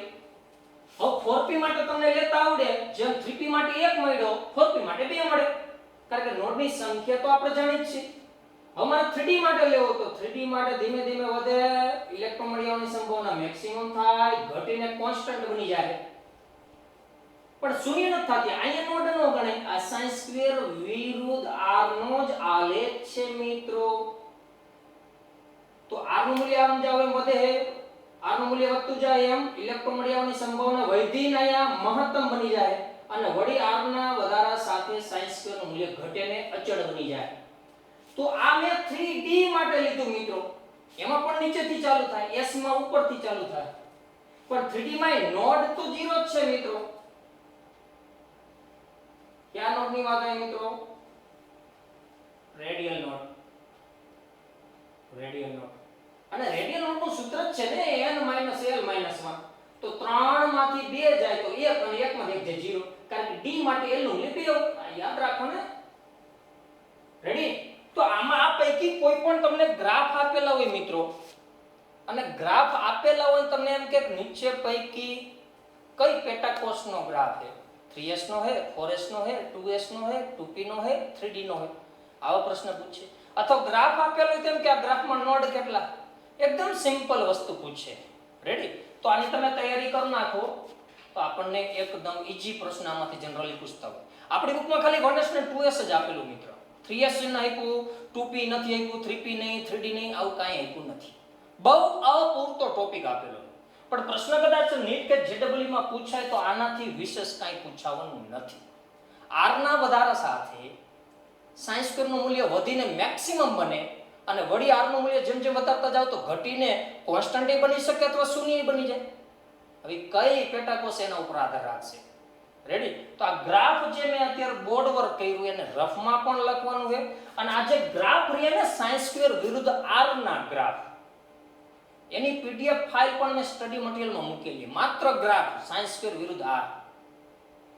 હવે 4p માટે તમને લેતા આવડે, જેમ 3p માટે 1 મળ્યો, 4p માટે 2 મળે, કારણ કે નોડની સંખ્યા તો આપણે જાણી જ છે. હવે મારે 3d માટે લેવો, તો 3d માટે ધીમે વધે, ઇલેક્ટ્રોન મળી આવવાની સંભાવના મેક્સિમમ થાય, ઘટીને કોન્સ્ટન્ટ બની જાય, પણ શૂન્ય નથી થતી. અહીંયા નોડ નો ગણાય. આ sin સ્ક્વેર વિરુદ્ધ r નો જ આલેખ છે મિત્રો. તો r નું મૂલ્ય આમ જાવ એમ વધે, r નું મૂલ્ય વધતું જાય એમ ઇલેક્ટ્રોન મળી આવવાની સંભાવના વધીને અહીંયા મહત્તમ બની જાય, અને વળી r ના વધારા સાથે sin સ્ક્વેર નું મૂલ્ય ઘટે ને અચળ બની જાય. તો આ મેં 3d માટે લીધું મિત્રો. એમાં પણ નીચેથી ચાલુ થાય, s માં ઉપરથી ચાલુ થાય, પણ 3d માં નોડ તો 0 જ છે મિત્રો. ક્યાં નોડની વાત આવી મિત્રો? Radial node. Radial node. અને રેડિયલ નોડનું સૂત્ર જ છે ને n - l - 1. તો 3 માંથી 2 જાય તો 1, અને 1 માંથી 1 જાય 0. કારણ કે d માટે l નું મૂલ્ય 2, યાદ રાખો ને. રેડી? તો આમાં આ પૈકી કોઈ પણ તમને ગ્રાફ આપેલા હોય મિત્રો, અને ગ્રાફ આપેલા હોય તમને એમ કે નીચે પૈકી કઈ પેટા કોષનો ગ્રાફ છે? 3s નો है, 4s નો है, 2s નો है, 2p નો है, 3d નો है, આવો પ્રશ્ન પૂછે. અથવા ગ્રાફ આપેલો હોય તેમ કે આ ગ્રાફમાં નોડ કેટલા, એકદમ સિમ્પલ વસ્તુ પૂછે. રેડી? તો આની તમે તૈયારી કરી નાખો, તો આપણને એકદમ ઈઝી પ્રશ્ન આમાંથી જનરલી પૂછતા હોય. આપણી બુકમાં ખાલી 1s ને 2s જ આપેલું મિત્રો. 3s ન આપ્યું, 2p નથી આપ્યું, 3p નહીં, 3d નહીં, આવું કાંઈ આપ્યું નથી. બહુ અપૂરતો ટોપિક આપેલો. પણ પ્રશ્ન કદાચ નીટ કે જેડબલ્યુ માં પૂછાય તો આનાથી વિશેષ કાંઈ પૂછાવાનું નથી. r ના વધારા સાથે sin સ્ક્વેર નું મૂલ્ય વધીને મેક્સિમમ બને, અને વળી r નું મૂલ્ય જેમ વધારતા જાવ તો ઘટીને કોન્સ્ટન્ટ બની શકે અથવા શૂન્ય બની જાય. હવે કઈ પેટાકોષ એના ઉપર આધાર રાખશે. રેડી? તો આ ગ્રાફ જે મેં અત્યારે બોર્ડ વર્ક કર્યું એને રફમાં પણ લખવાનું છે, અને આ જે ગ્રાફ રહે ને sin સ્ક્વેર વિરુદ્ધ r ના ગ્રાફ, એની પીડીએફ ફાઇલ પણ મેં સ્ટડી મટીરીયલમાં મૂકેલી, માત્ર ગ્રાફ sin સ્ક્વેર વિરુદ્ધ r.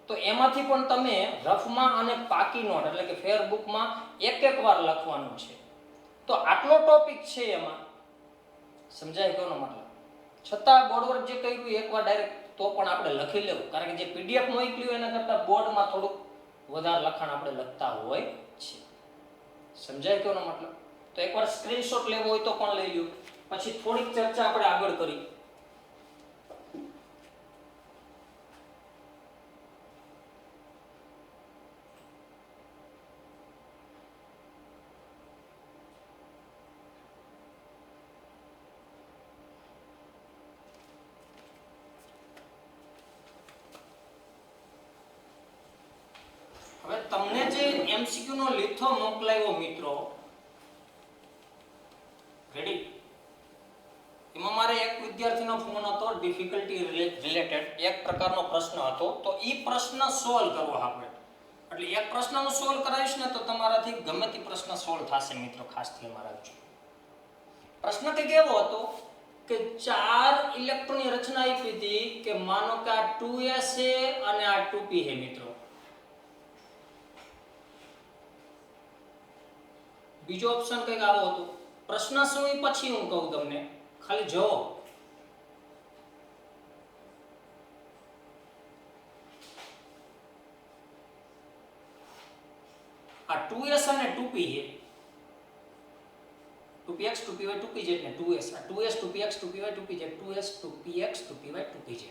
તો એમાંથી પણ તમે રફમાં અને પાકી નોટ એટલે કે ફેર બુકમાં એક વાર લખવાનું છે. તો આટલો ટોપિક છે એમાં, સમજાય ગયો મતલબ? છતાં બોર્ડ વર્ક જે કર્યું એકવાર ડાયરેક્ટ તો પણ આપણે લખી લેવું, કારણ કે જે પીડીએફ મોકલ્યું એના કરતાં બોર્ડમાં થોડુંક વધારે લખાણ આપણે લખતા હોય છે. સમજાય ગયો મતલબ? તો એકવાર સ્ક્રીનશોટ લેવો હોય તો પણ લઈ લ્યો, પછી થોડીક ચર્ચા આપણે આગળ કરી. હવે તમને જે એમસીક્યુ નો લીથો મોકલાયો મિત્રો, રેડી? એમાં મારે એક વિદ્યાર્થીનો ફોન હતો, ડિફિકલ્ટી રિલેટેડ એક પ્રકારનો પ્રશ્ન હતો, તો ઈ પ્રશ્ન સોલ્વ કરવો આપણે. એટલે એક પ્રશ્નનું સોલ્વ કરાવીશ ને તો તમારાથી ગમે તે પ્રશ્ન સોલ્વ થશે મિત્રો, ખાસ ધ્યાનમાં રાખજો. પ્રશ્ન કે કેવો હતો કે 4 ઇલેક્ટ્રોનની રચના આપી હતી, કે માનો કે આ 2s છે અને આ 2p છે મિત્રો. બીજો ઓપ્શન કંઈક આવો હતો. પ્રશ્ન શું એ પછી હું કહું તમને, ખાલી જો આ 2s અને 2p છે, 2px 2py 2pz ને 2s, આ 2s 2px 2py 2pz, 2s 2px 2py 2pz.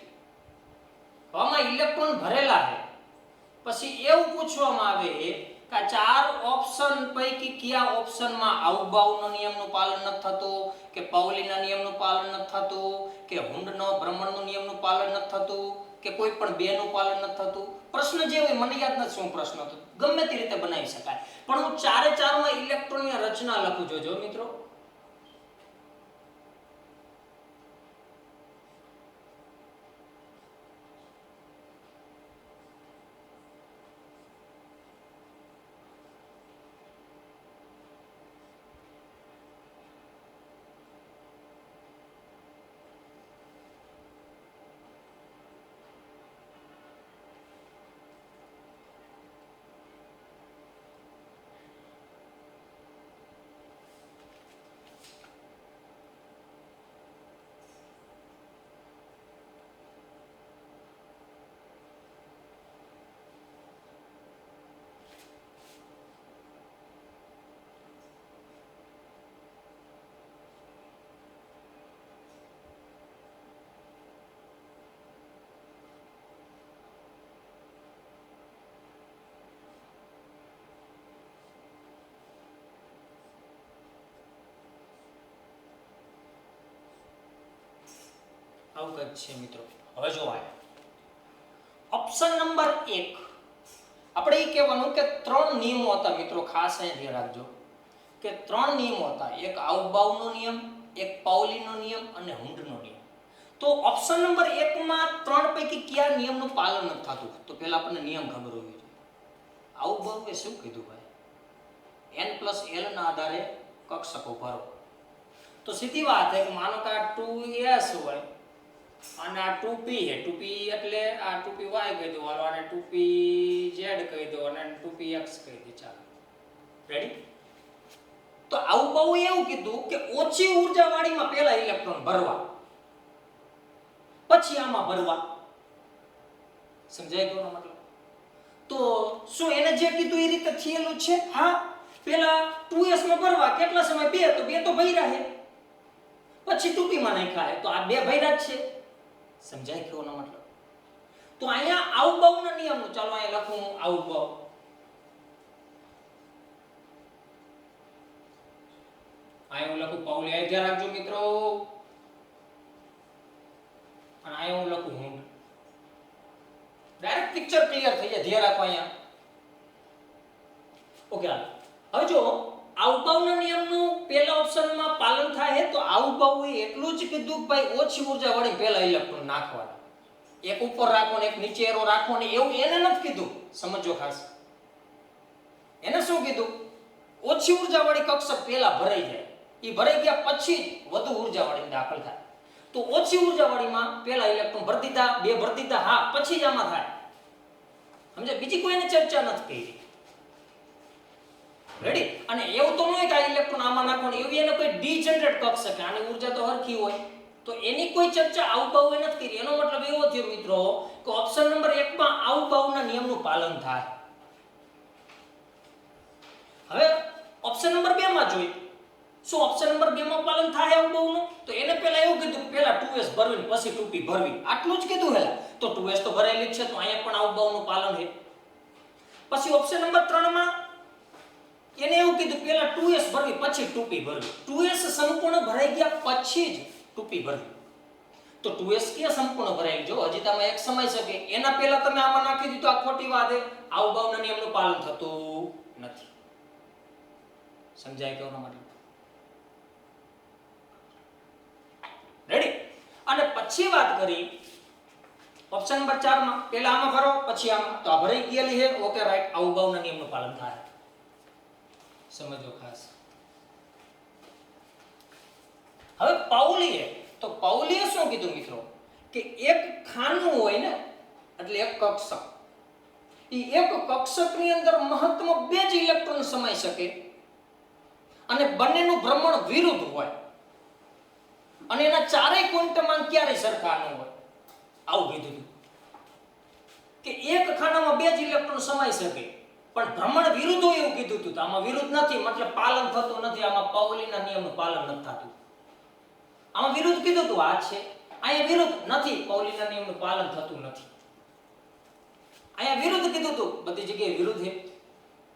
આમાં ઇલેક્ટ્રોન ભરેલા છે. પછી એવું પૂછવામાં આવે કે આ ચાર ઓપ્શન પૈકી કયા ઓપ્શનમાં અવબાવનો નિયમનું પાલન નથી થતું, કે પાઉલીના નિયમનું પાલન નથી થતું, કે હુન્ડનો ભ્રમણનો નિયમનું પાલન નથી થતું, કે કોઈ પણ બેનું પાલન નથી થતું. પ્રશ્ન જે હોય મને યાદ નથી શું પ્રશ્ન હતો, ગમે તે રીતે બનાવી શકાય, પણ હું ચારે ચારમાં ઇલેક્ટ્રોનની રચના લખું જોજો મિત્રો. આવું કંઈક છે મિત્રો. હવે જો ઓપ્શન નંબર 1 આપણે એ કહેવાનું કે ત્રણ નિયમો હતા મિત્રો, ખાસ અહીં ધ્યાન રાખજો કે ત્રણ નિયમો હતા, એક અવબાવનો નિયમ, એક પાઉલીનો નિયમ અને હુન્ડનો નિયમ. તો ઓપ્શન નંબર 1 માં ત્રણ પૈકી કયા નિયમનું પાલન નથી થતું? તો પહેલા આપણને નિયમ ખબર હોવી જોઈએ. અવબાવ એ શું કીધું ભાઈ? n+l ના આધારે કક્ષકો ભરો. તો સીધી વાત છે કે માનો કે આ 2s હોય અને આ 2p છે, 2p એટલે આ 2py કહી દો, આને 2pz કહી દો અને 2px કહી દો. ચાલો રેડી. તો આવું બહુ એવું કીધું કે ઓછી ઊર્જા વાળીમાં પહેલા ઇલેક્ટ્રોન ભરવા, પછી આમાં ભરવા. સમજાય ગયો મતલબ? તો શું એને જે કીધું એ રીતે થયેલું છે? હા, પહેલા 2s માં ભરવા, કેટલા સમય? 2, તો 2 તો ભર્યા છે, પછી 2p માં નાખ્યા, તો આ 2 ભર્યા જ છે. સમજાય ગયો મતલબ? તો અહીંયા અવબાવના નિયમનું, ચાલો અહીંયા લખું અવબાવ. અહીંયા હું લખું પાઉલી, આ ધ્યાન રાખજો મિત્રો, અને અહીંયા હું લખું હુન્ડ. ડાયરેક્ટ પિક્ચર ક્લિયર થઈ જાય, ધ્યાન રાખો અહીંયા. ઓકે, હવે જો અવબાવના નિયમનું પહેલા ઓપ્શનમાં પાલન થાય તો અવબાવે એટલું જ કીધું કે ભાઈ ઓછી ઊર્જા વાળી પહેલા ઇલેક્ટ્રોન નાખવાના, એક ઉપર રાખો ને એક નીચે એરો રાખો ને, એવું એને નથી કીધું. સમજો ખાસ, એને શું કીધું? ઓછી ઊર્જા વાળી કક્ષક પહેલા ભરાઈ જાય, એ ભરાઈ ગયા પછી વધુ ઊર્જા વાળી દાખલ થાય. તો ઓછી ઊર્જા વાળીમાં પહેલા ઇલેક્ટ્રોન ભરી દીધા, 2 ભરી દીધા, હા, પછી જ આમાં થાય. સમજે? બીજી કોઈને ચર્ચા નથી કરી. રેડી? અને એવું તો નહીં કે આ ઇલેક્ટ્રોન આમાં નાખવાનું, એવી એને કોઈ ડીજનરેટ કક્ષક, આની ઊર્જા તો હરખી હોય, તો એની કોઈ ચર્ચા અવબાવે નથી કરી. એનો મતલબ એવો થયો મિત્રો કે ઓપ્શન નંબર 1 માં અવબાવના નિયમનું પાલન થાય. હવે ઓપ્શન નંબર 2 માં જોઈએ, શું ઓપ્શન નંબર 2 માં પાલન થાય અવબાવનું? તો એને પહેલા એવું કીધું કે પહેલા 2s ભરવી પછી 2p ભરવી, આટલું જ કીધું હેલા. તો 2s તો ભરેલી જ છે, તો અહીંયા પણ અવબાવનું પાલન છે. પછી ઓપ્શન નંબર 3 માં એને એવું કીધું પહેલા 2s ભરવી પછી 2p ભરવી. 2s સંપૂર્ણ ભરાઈ ગયા પછી જ 2p ભરવી. તો 2s કે સંપૂર્ણ ભરાઈ ગયો, હજી તમે એક સમય શકે, એના પહેલા તમે આમાં નાખી દીધું, આ ખોટી વાત છે. અવબાવના નિયમનું પાલન થતું નથી. સમજાય ગયો મતલબ? રેડી? અને પછી વાત કરી ઓપ્શન નંબર 4 માં, પહેલા આમાં ભરો પછી આમાં, તો આ ભરાઈ ગયેલી છે. ઓકે, રાઈટ, અવબાવના નિયમનું પાલન થાય. સમજો ખાસ. હવે પાઉલીએ, તો પાઉલીએ શું કીધું મિત્રો કે એક ખાનું હોય ને, એટલે એક કક્ષક, એ એક કક્ષકની અંદર મહત્તમ 2 જ ઇલેક્ટ્રોન સમાઈ શકે અને બંનેનું ભ્રમણ વિરુદ્ધ હોય અને એના ચારેય ક્વોન્ટમ ક્યારેય સરખા ન હોય. આવું કીધું હતું કે એક ખાનામાં 2 જ ઇલેક્ટ્રોન સમાઈ શકે પણ ભ્રમણ વિરુદ્ધ હોય એવું કીધું હતું. તો આમાં વિરુદ્ધ નથી, મતલબ પાલન થતું નથી. આમાં પાઉલીના નિયમનું પાલન નથી થતું. આમાં વિરુદ્ધ કીધું હતું, આ છે. અહીંયા વિરુદ્ધ નથી, પાઉલીના નિયમનું પાલન થતું નથી. અહીંયા વિરુદ્ધ કીધું હતું, બધી જગ્યાએ વિરુદ્ધ છે.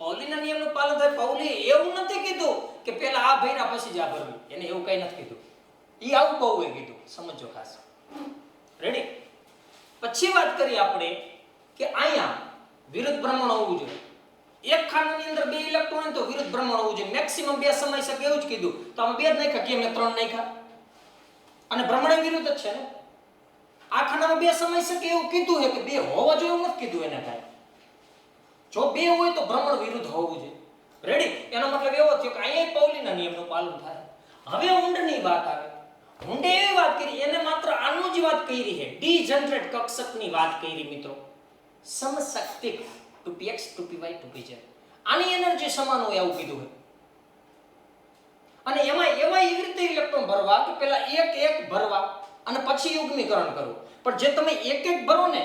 પાઉલીના નિયમનું પાલન થાય. પાઉલીએ એવું નથી કીધું કે પેલા આ ભર્યા પછી જ આ ભરવું. એને એવું કઈ નથી કીધું. ઈ આવું પાઉએ કીધું. સમજો ખાસ. રેડી? પછી વાત કરી આપણે કે અહીંયા વિરુદ્ધ ભ્રમણ હોવું જોઈએ. એક ખાનાની અંદર 2 ઇલેક્ટ્રોન હોય તો વિરુદ્ધ ભ્રમણ હોવું જોઈએ. મેક્સિમમ 2 સમય શકે એવું જ કીધું. તો આમાં 2 જ નાખ્યા, કેમ મેં 3 નાખ્યા? અને ભ્રમણ વિરુદ્ધ જ છે ને. આ ખાનામાં 2 સમય શકે એવું કીધું છે કે 2 હોવા જોઈએ એવું નથી કીધું. એને કાંઈ જો 2 હોય તો ભ્રમણ વિરુદ્ધ હોવું જોઈએ. રેડી? એનો મતલબ એવો થયો કે અહીંયા પાઉલીના નિયમનું પાલન થાય. હવે ઊંડની વાત આવે. ઊંડે એવી વાત કરી, એને માત્ર આનું જ વાત કરી છે, ડીજનરેટ કક્ષકની વાત કરી મિત્રો. સમશક્તિક 2px 2py 2pz આની એનર્જી સમાન હોય એવું કીધું છે. અને એમાં એવા એવી રીતે ઇલેક્ટ્રોન ભરવા કે પેલા એક એક ભરવા અને પછી યુગ્મીકરણ કરવું. પણ જે તમે એક એક ભરો ને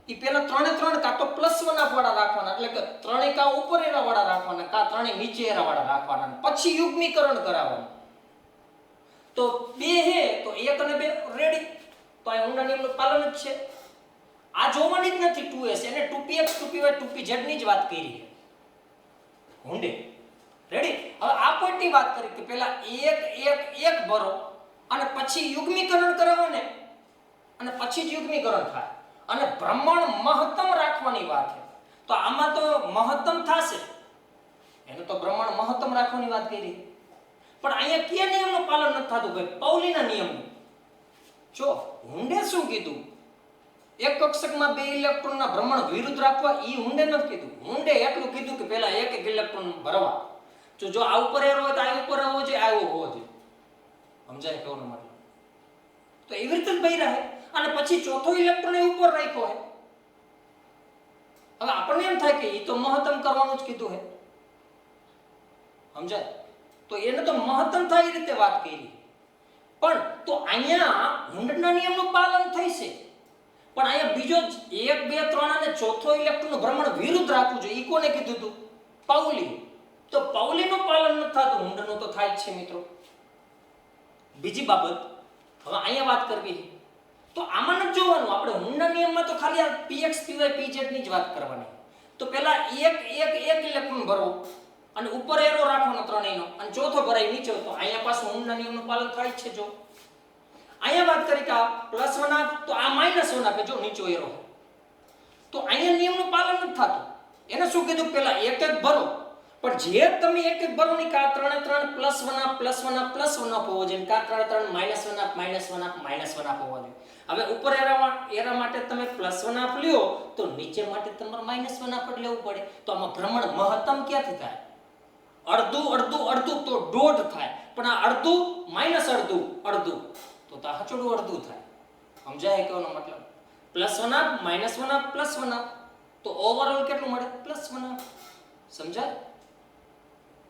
ઈ પેલા 3 કાં તો +1 વાળા રાખવાના, એટલે કે 3 કા ઉપર એરા વાળા રાખવાના, કા 3 નીચે એરા વાળા રાખવાના, પછી યુગ્મીકરણ કરાવવાનું. તો 2 હે તો 1 અને 2 રેડી. તો આ ઊંડા નિયમનું પાલન જ છે. આ જોવાની જ નથી 2s, એને 2px 2py 2pz ની જ વાત કરી છે ઊંડે. રેડી? હવે આ પોઈન્ટની વાત કરી કે પેલા 1 ભરો અને પછી યુગ્મીકરણ કરાવો ને, અને પછી જ યુગ્મીકરણ થાય અને ભ્રમણ મહત્તમ રાખવાની વાત છે. તો આમાં તો મહત્તમ થશે, એને તો ભ્રમણ મહત્તમ રાખવાની વાત કરી. પણ અહીંયા કયા નિયમનું પાલન નથી થતું ભાઈ? પાઉલીના નિયમનું. જો ઊંડે શું કીધું? એક કક્ષકમાં 2 ઇલેક્ટ્રોનના ભ્રમણ વિરુદ્ધ રાખવા, ઈ ઊંડે નથી કીધું. ઊંડે એટલું કીધું કે પહેલા એક ઇલેક્ટ્રોન ભરવા. જો આ ઉપર એરો હોય તો આ ઉપર હોવો જોઈએ, આ હોવો જોઈએ. સમજાય કેવાનો મતલબ? તો એવી રીતે જ ભર્યા છે. અને પછી ચોથો ઇલેક્ટ્રોન એ ઉપર રાખ્યો છે. હવે આપણને એમ થાય કે ઈ તો મહત્તમ કરવાનું જ કીધું છે. સમજાય? તો એને તો મહત્તમ થાય એ રીતે વાત કરી. પણ તો અહીંયા ઊંડના નિયમનું પાલન થઈ છે. પણ અહીંયા બીજો 1 2 3 અને ચોથો ઇલેક્ટ્રોનનું ભ્રમણ વિરુદ્ધ રાખવું જોઈએ. ઈ કોને કીધું હતું? પાઉલી. તો પાઉલીનું પાલન ન થતું, ઊંડનું તો થાય જ છે મિત્રો. બીજી બાબત હવે અહીંયા વાત કરવી તો આમાં ન જોવાનું. આપણે ઊંડના નિયમમાં તો ખાલી આ px py pz ની જ વાત કરવાની. તો પહેલા એક ઇલેક્ટ્રોન ભરો અને ઉપર એરો રાખવાનો ત્રણેયનો, અને ચોથો ભરાય નીચે. તો અહીંયા પાછું ઊંડના નિયમનું પાલન થાય જ છે. જો અહીંયા વાત કરી કે આ +1 આપ તો આ -1 આપે, જો નીચો એરો. તો અહીંયા નિયમનું પાલન નથી થતું. એને શું કીધું? પહેલા એક ભરો. પણ જે તમે એક ભરો ની કા 3 +1 આપ +1 આપ +1 આપ હોવો જોઈએ, કા 3 -1 આપ -1 આપ -1 આપ હોવો જોઈએ. હવે ઉપર એરા માટે તમે +1 આપ લ્યો તો નીચે માટે તમારે -1 આપ લેવું પડે. તો આમાં ભ્રમણ મહત્તમ ક્યાંથી થાય? અડધું તો દોઢ થાય. પણ આ અડધું -અડધું તો હાચોડું અડધું થાય. સમજાય કેવાનો મતલબ? +1 આપ -1 આપ +1 આપ તો ઓવરઓલ કેટલું મળે? +1 આપ. સમજાય?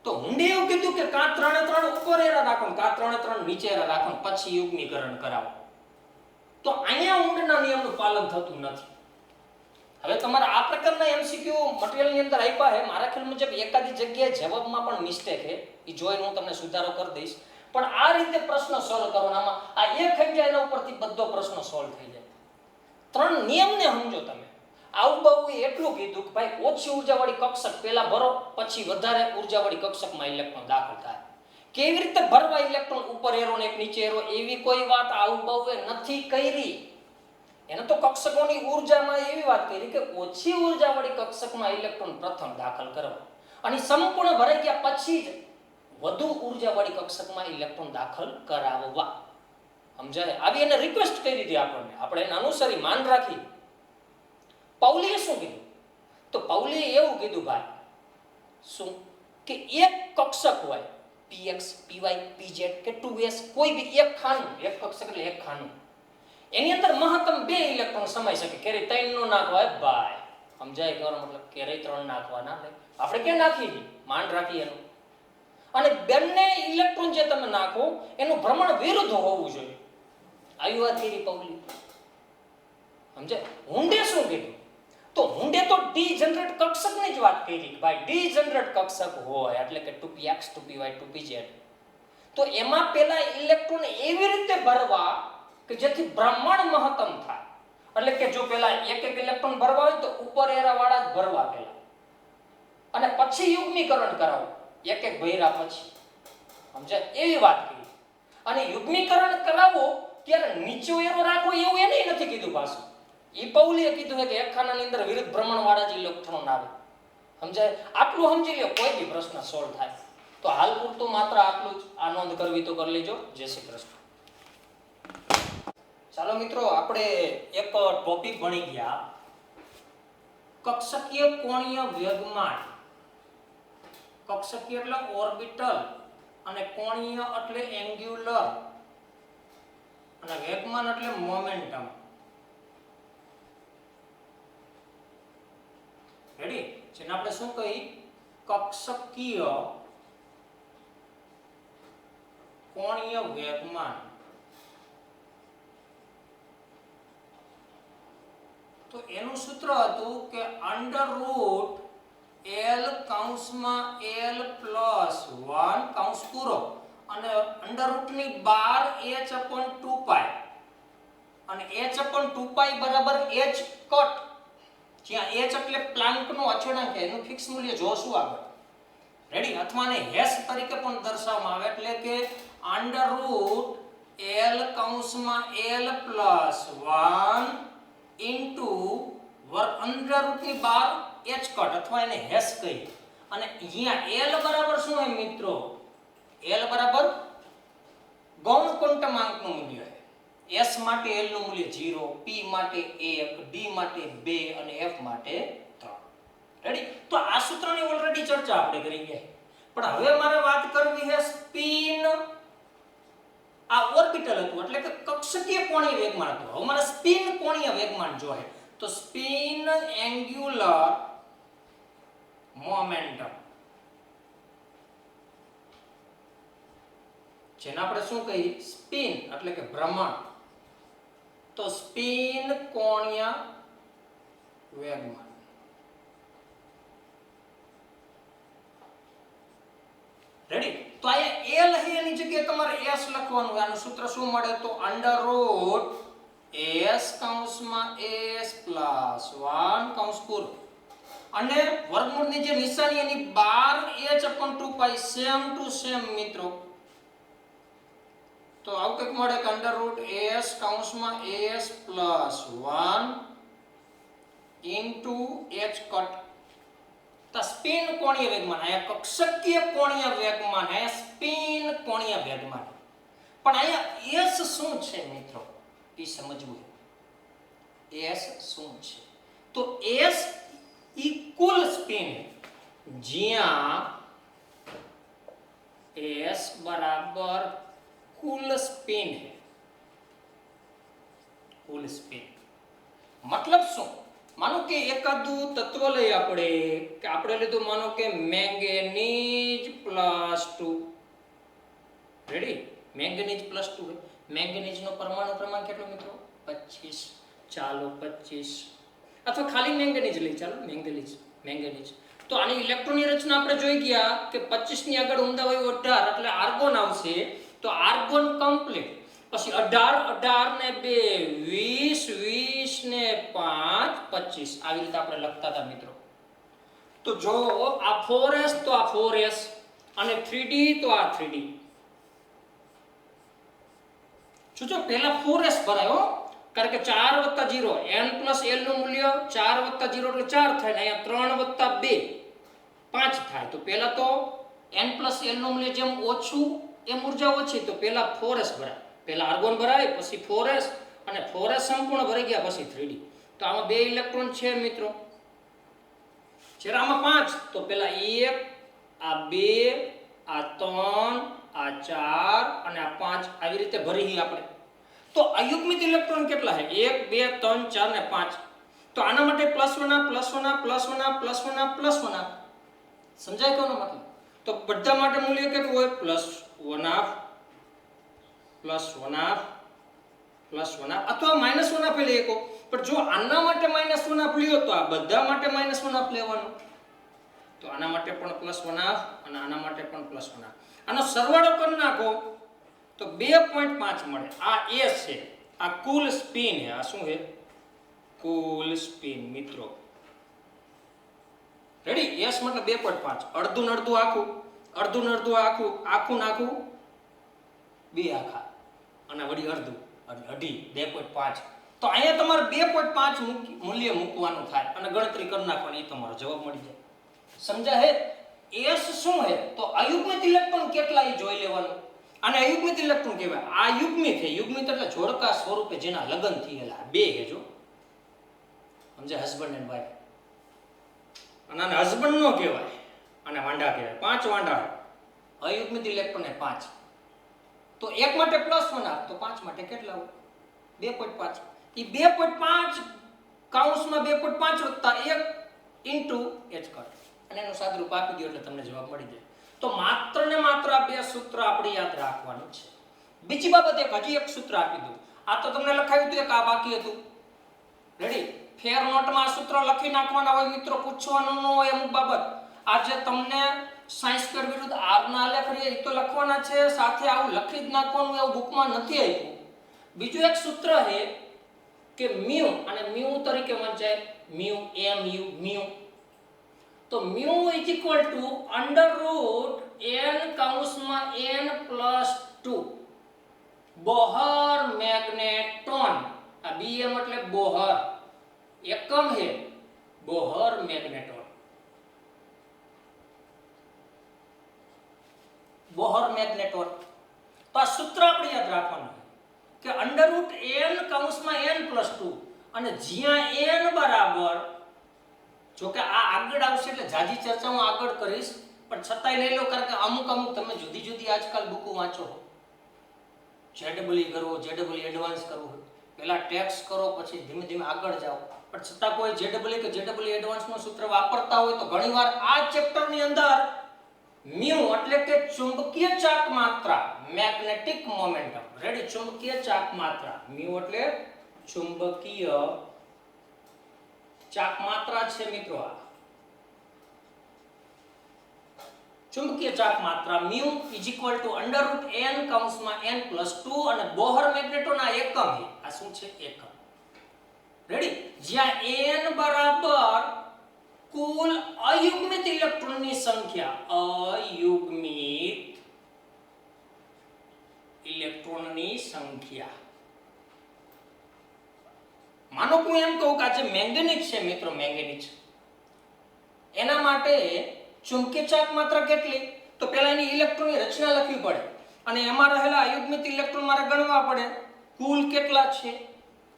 તો ઊંડે એવું કીધું કે કા 3 ઉપર એરા રાખો, કા 3 નીચે એરા રાખો, પછી યુગ્મીકરણ કરાવો. તો અહીંયા ઊંડના નિયમનું પાલન થતું નથી. હવે તમારા આ પ્રકારના એમસીક્યુ મટીરીયલની અંદર આપ્યા છે. મારા ખ્યાલ મુજબ એકાદી જગ્યાએ જવાબમાં પણ મિસ્ટેક છે. એ જોઈને હું તમને સુધારો કરી દઈશ. પણ આ રીતે પ્રશ્ન સોલ્વ કરવાનામાં આ એક થઈ જાય, એના ઉપરથી બધો પ્રશ્ન સોલ્વ થઈ જાય. 3 નિયમને સમજો તમે. આવું બહુ એટલું કીધું કે ભાઈ ઓછી ઉર્જાવાળી કક્ષક પહેલા ભરો, પછી વધારે ઉર્જાવાળી કક્ષકમાં ઇલેક્ટ્રોન દાખલ થાય. કેવી રીતે ભરવા ઇલેક્ટ્રોન ઉપર એરો ને નીચે એરો, એવી કોઈ વાત આવું બહુ નથી કરી. એને તો કક્ષકોની ઉર્જામાં એવી વાત કરી કે ઓછી ઉર્જાવાળી કક્ષકમાં ઇલેક્ટ્રોન પ્રથમ દાખલ કરવા, અને સંપૂર્ણ ભરાઈ ગયા પછી જ વધુ ઉર્જાવાળી કક્ષકમાં ઇલેક્ટ્રોન દાખલ કરાવવા. સમજાય? આવી એને રિક્વેસ્ટ કરી હતી આપણને. આપણે એને અનુસરી માન રાખી. પાઉલીએ શું કીધું? તો પાઉલીએ એવું કીધું ભાઈ શું કે એક કક્ષક હોય px py pz કે 2s, કોઈ બી એક ખાનું, એક કક્ષક એટલે એક ખાનું, એની અંદર મહત્તમ 2 ઇલેક્ટ્રોન સમાઈ શકે. ક્યારે 3 નો નાખવાય ભાઈ. સમજાય કેવાનો મતલબ? ક્યારે 3 નાખવાના આપણે કે નાખી માન રાખી એનું. અને બંને ઇલેક્ટ્રોન જે તમે નાખો એનું ભ્રમણ વિરુદ્ધ હોવું જોઈએ. આવી વાત કરી પાઉલી. સમજાય? ઊંડે શું કીધું? તો ઊંડે તો ડીજનરેટ કક્ષકની જ વાત કરી કે ભાઈ ડીજનરેટ કક્ષક હોય એટલે કે 2px 2py 2pz, તો એમાં પેલા ઇલેક્ટ્રોન એવી રીતે ભરવા કે જેથી ભ્રમણ મહત્તમ થાય. એટલે કે જો પેલા એક ઇલેક્ટ્રોન ભરવા હોય તો ઉપર એરા વાળા જ ભરવા પેલા, અને પછી પછી યુગ્મીકરણ કરાવો, એક એક ભૈરા પછી, સમજાય એવી વાત કરી. અને યુગ્મીકરણ કરાવો ત્યારે નીચો એરો રાખવો એવું એને નથી કીધું પાછું. ઈ પૌલીએ કીધું છે કે એક ખાનાની અંદર વિરુદ્ધ ભ્રમણવાળા જ ઇલેક્ટ્રોન આવે, સમજાય. આટલું સમજી લ્યો, કોઈ બી પ્રશ્ન સોલ્વ થાય. તો હાલ પૂરતું માત્ર આટલું જ. આ નોંધ કરવી તો કરી લેજો. જય શ્રી કૃષ્ણ. ચાલો મિત્રો, આપણે એક ટોપિક ભણી ગયા, કક્ષકીય કોણીય વેગમાન. કક્ષકીય એટલે ઓર્બિટલ અને કોણીય એટલે એંગ્યુલર અને વેગમાન એટલે મોમેન્ટમ. રેડી? જેને આપણે શું કહી? કક્ષકીય કોણીય વેગમાન. તો એનું સૂત્ર હતું કે √ L કૌંસમાં L પ્લસ 1 કૌંસ પૂરો અને √ ની બહાર h/2π અને h/2π બરાબર h કટ, જ્યાં h એટલે પ્લાન્કનો અચળાંક, એનું ફિક્સ મૂલ્ય જોશું આગળ. રેડી? અથવા ને હેશ તરીકે પણ દર્શાવવામાં આવે, એટલે કે √ L કૌંસમાં L પ્લસ 1 ઇન્ટુ √ ની બહાર h કટ, અથવા એને હેશ કહી. અને અહીંયા L બરાબર શું હોય મિત્રો? L બરાબર ગૌણ ક્વોન્ટમાંકનું મૂલ્ય છે. S માટે L નું મૂલ્ય 0, P માટે 1, D માટે 2 અને F માટે 3. રેડી? તો આ સૂત્રની ઓલરેડી ચર્ચા આપણે કરી ગયા. પણ હવે મારે વાત કરવી છે સ્પિન. આ ઓર્બિટલ હતું એટલે કે કક્ષકીય કોણીય વેગમાન હતું. હવે મારે સ્પિન કોણીય વેગમાન જોઈએ. તો સ્પિન એંગ્યુલર મોમેન્ટમ, જેને આપણે શું કહીએ? સ્પિન એટલે કે ભ્રમણ. તો સ્પિન કોણીય વેગમાન. રેડી? તો અહીંયા L હે, એની જગ્યાએ તમારે S લખવાનું. આનું સૂત્ર શું મળે? તો √ S કૌંસમાં S પ્લસ 1 કૌંસ પૂરો અને વર્ગમૂળની જે નિશાની એની 12 h/2π, સેમ ટુ સેમ મિત્રો. તો આવું કંઈક મળે કે √ S કૌંસમાં S plus 1 into h cut. તો સ્પિન કોણીય વેગમાન, અહીંયા કક્ષકીય કોણીય વેગમાન, અહીંયા સ્પિન કોણીય વેગમાન. પણ અહીંયા S શું છે મિત્રો? એ સમજવું. S શું છે? તો S ઈ કુલ સ્પિન, જ્યાં S बराबर कुल स्पिन है. कुल स्पिन मतलब શું? માનો કે એકાદું તત્વ લઈ આપણે, કે આપણે લીધું માનો કે મેંગેનીઝ +2. રેડી? મેંગેનીઝ +2 है. મેંગેનીઝ નો પરમાણુ ક્રમાંક કેટલો મિત્રો? 25. ચાલો 25, અથવા ખાલી મેંગેનીઝ લઈ, ચાલો મેંગેનીઝ. તો આની ઇલેક્ટ્રોનની રચના આપણે જોઈ ગયા કે 25 ની આગળ ઊંધા હોય 18 એટલે આર્ગોન આવશે. તો આર્ગોન કમ્પ્લીટ. પછી 18 18 ને 2 20 20 ને 5 25, આવી રીતે આપણે લખતા હતા મિત્રો. તો જો આ 4s તો આ 4s અને 3d તો આ 3d. જો પહેલા 4s ભરાયો, કારણ કે 4 + 0 n + l નું મૂલ્ય 4 + 0 એટલે 4 થાય ને અહીંયા 3 + 2 5 થાય. તો પહેલા તો n + l નું મૂલ્ય જેમ ઓછું એમ ઊર્જા ઓછી, તો પહેલા 4s ભરાય. પહેલા આર્ગોન ભરાય, પછી 4s અને 4s સંપૂર્ણ ભરાઈ ગયા પછી 3d. તો આમાં 2 ઇલેક્ટ્રોન છે મિત્રો. જ્યારે આમાં 5, તો પહેલા 1, આ 2, આ 3, આ 4 અને આ 5 આવી રીતે ભરી આપણે. તો અયુગ્મિત ઇલેક્ટ્રોન કેટલા છે? 1 2 3 4 ને 5. તો આના માટે +1 સમજાય કોનો મતલબ? તો બધા માટે મૂલ્ય કેટલું હોય? +1 અથવા -1 લઈ શકો. પણ જો આના માટે -1 લ્યો તો આ બધા માટે -1 લેવાનું. તો આના માટે પણ +1 અને આના માટે પણ +1. આનો સરવાળો કરી નાખો તો 2.5 મળે. આ S છે, આ કુલ સ્પિન છે. આ શું છે? કુલ સ્પિન મિત્રો. રેડી? S મતલબ 2.5, અડધું ને અડધું આખું, અડધું ને અડધું આખું, આખું ને આખું બે આખા, અને વળી અડધું અઢી 2.5. તો અહીંયા તમારે 2.5 મૂલ્ય મૂકવાનું થાય અને ગણતરી કરી નાખવાની, એ તમારો જવાબ મળી જાય. સમજા હે? S શું હે? તો અયુગ્મિત ઇલેક્ટ્રોન કેટલા એ જોઈ લેવાનું. અને અયુગ્મિત ઇલેક્ટ્રોન કહેવાય. આ યુગ્મિત છે. યુગ્મિત એટલે જોડકા સ્વરૂપે જેના લગ્ન થયેલા બે હે. જો સમજે? Husband and wife. અને આને હસબન્ડ નો કહેવાય, અને વાંઢા કહેવાય. 5 વાંઢા. અયુગ્મિત ઇલેક્ટ્રોન એ 5. તો એક માટે +1 આપ, તો 5 માટે કેટલા હોય? 2.5. એ 2.5 કૌંસમાં 2.5 વત્તા 1 ઇન્ટુ h કટ, અને એનું સાદુરૂપ આપી દો એટલે તમને જવાબ મળી જાય. તો માત્ર ને માત્ર આ બે સૂત્ર આપણે યાદ રાખવાનું છે. બીજી બાબત હજી એક સૂત્ર આપી દઉં. આ તો તમને લખાયું હતું, એક આ બાકી હતું. રેડી? ફેર નોટમાં આ સૂત્ર લખી નાખવાના હોય મિત્રો, પૂછવાનું ન હોય અમુક બાબત. આજે તમને સાયન્સ સ્ક્વેર વિરુદ્ધ r ના આલેખ રે એ તો લખવાના છે, સાથે આવું લખી જ નાખવાનું, એવું બુકમાં નથી આપ્યું. બીજું એક સૂત્ર છે કે મ્યુ, અને મ્યુ તરીકે વંચાય મ્યુ mu. તો mu is equal to √n કૌંસમાં n + 2 બોહર મેગ્નેટોન. આ bm એટલે બોહર, એકમ હે બોહર મેગ્નેટોન. બોહર મેગ્નેટોન. તો આ સૂત્ર આપણે યાદ રાખવાનું કે √n કૌંસમાં n + 2, અને જ્યાં n બરાબર, જો કે આ આગળ આવશે એટલે જાજી ચર્ચા હું આગળ કરીશ, પણ છતાંય લઈ લો, કારણ કે અમુક તમે જુદી જુદી આજકાલ બુકો વાંચો. JEE કરો, JEE એડવાન્સ કરવું, પહેલા ટેક્સ કરો, પછી ધીમે ધીમે આગળ જાઓ. પણ છતાં કોઈ JEE કે JEE એડવાન્સ નું સૂત્ર વાપરતા હોય તો ઘણીવાર આ ચેપ્ટર ની અંદર મ્યુ એટલે કે ચુંબકીય ચાક માત્રા, મેગ્નેટિક મોમેન્ટમ. રેડી? ચુંબકીય ચાક માત્રા. મ્યુ એટલે ચુંબકીય ચાક માત્રા છે મિત્રો. આ ચુંબકીય ચાક માત્રા mu is equal to √n કૌંસમાં n + 2, અને બોહર મેગ્નેટોન આ એકમ છે. આ શું છે? એકમ. રેડી? જ્યાં n બરાબર કુલ અયુગ્મિત ઇલેક્ટ્રોનની સંખ્યા, અયુગ્મિત ઇલેક્ટ્રોનની સંખ્યા. માનો હું એમ કહું કે આ જે મેંગેનીઝ છે મિત્રો, મેંગેનીઝ, એના માટે ચુંબકીય ચાક માત્રા કેટલી? તો પહેલા એની ઇલેક્ટ્રોનની રચના લખવી પડે, અને એમાં રહેલા અયુગ્મિત ઇલેક્ટ્રોન મારે ગણવા પડે. કુલ કેટલા છે?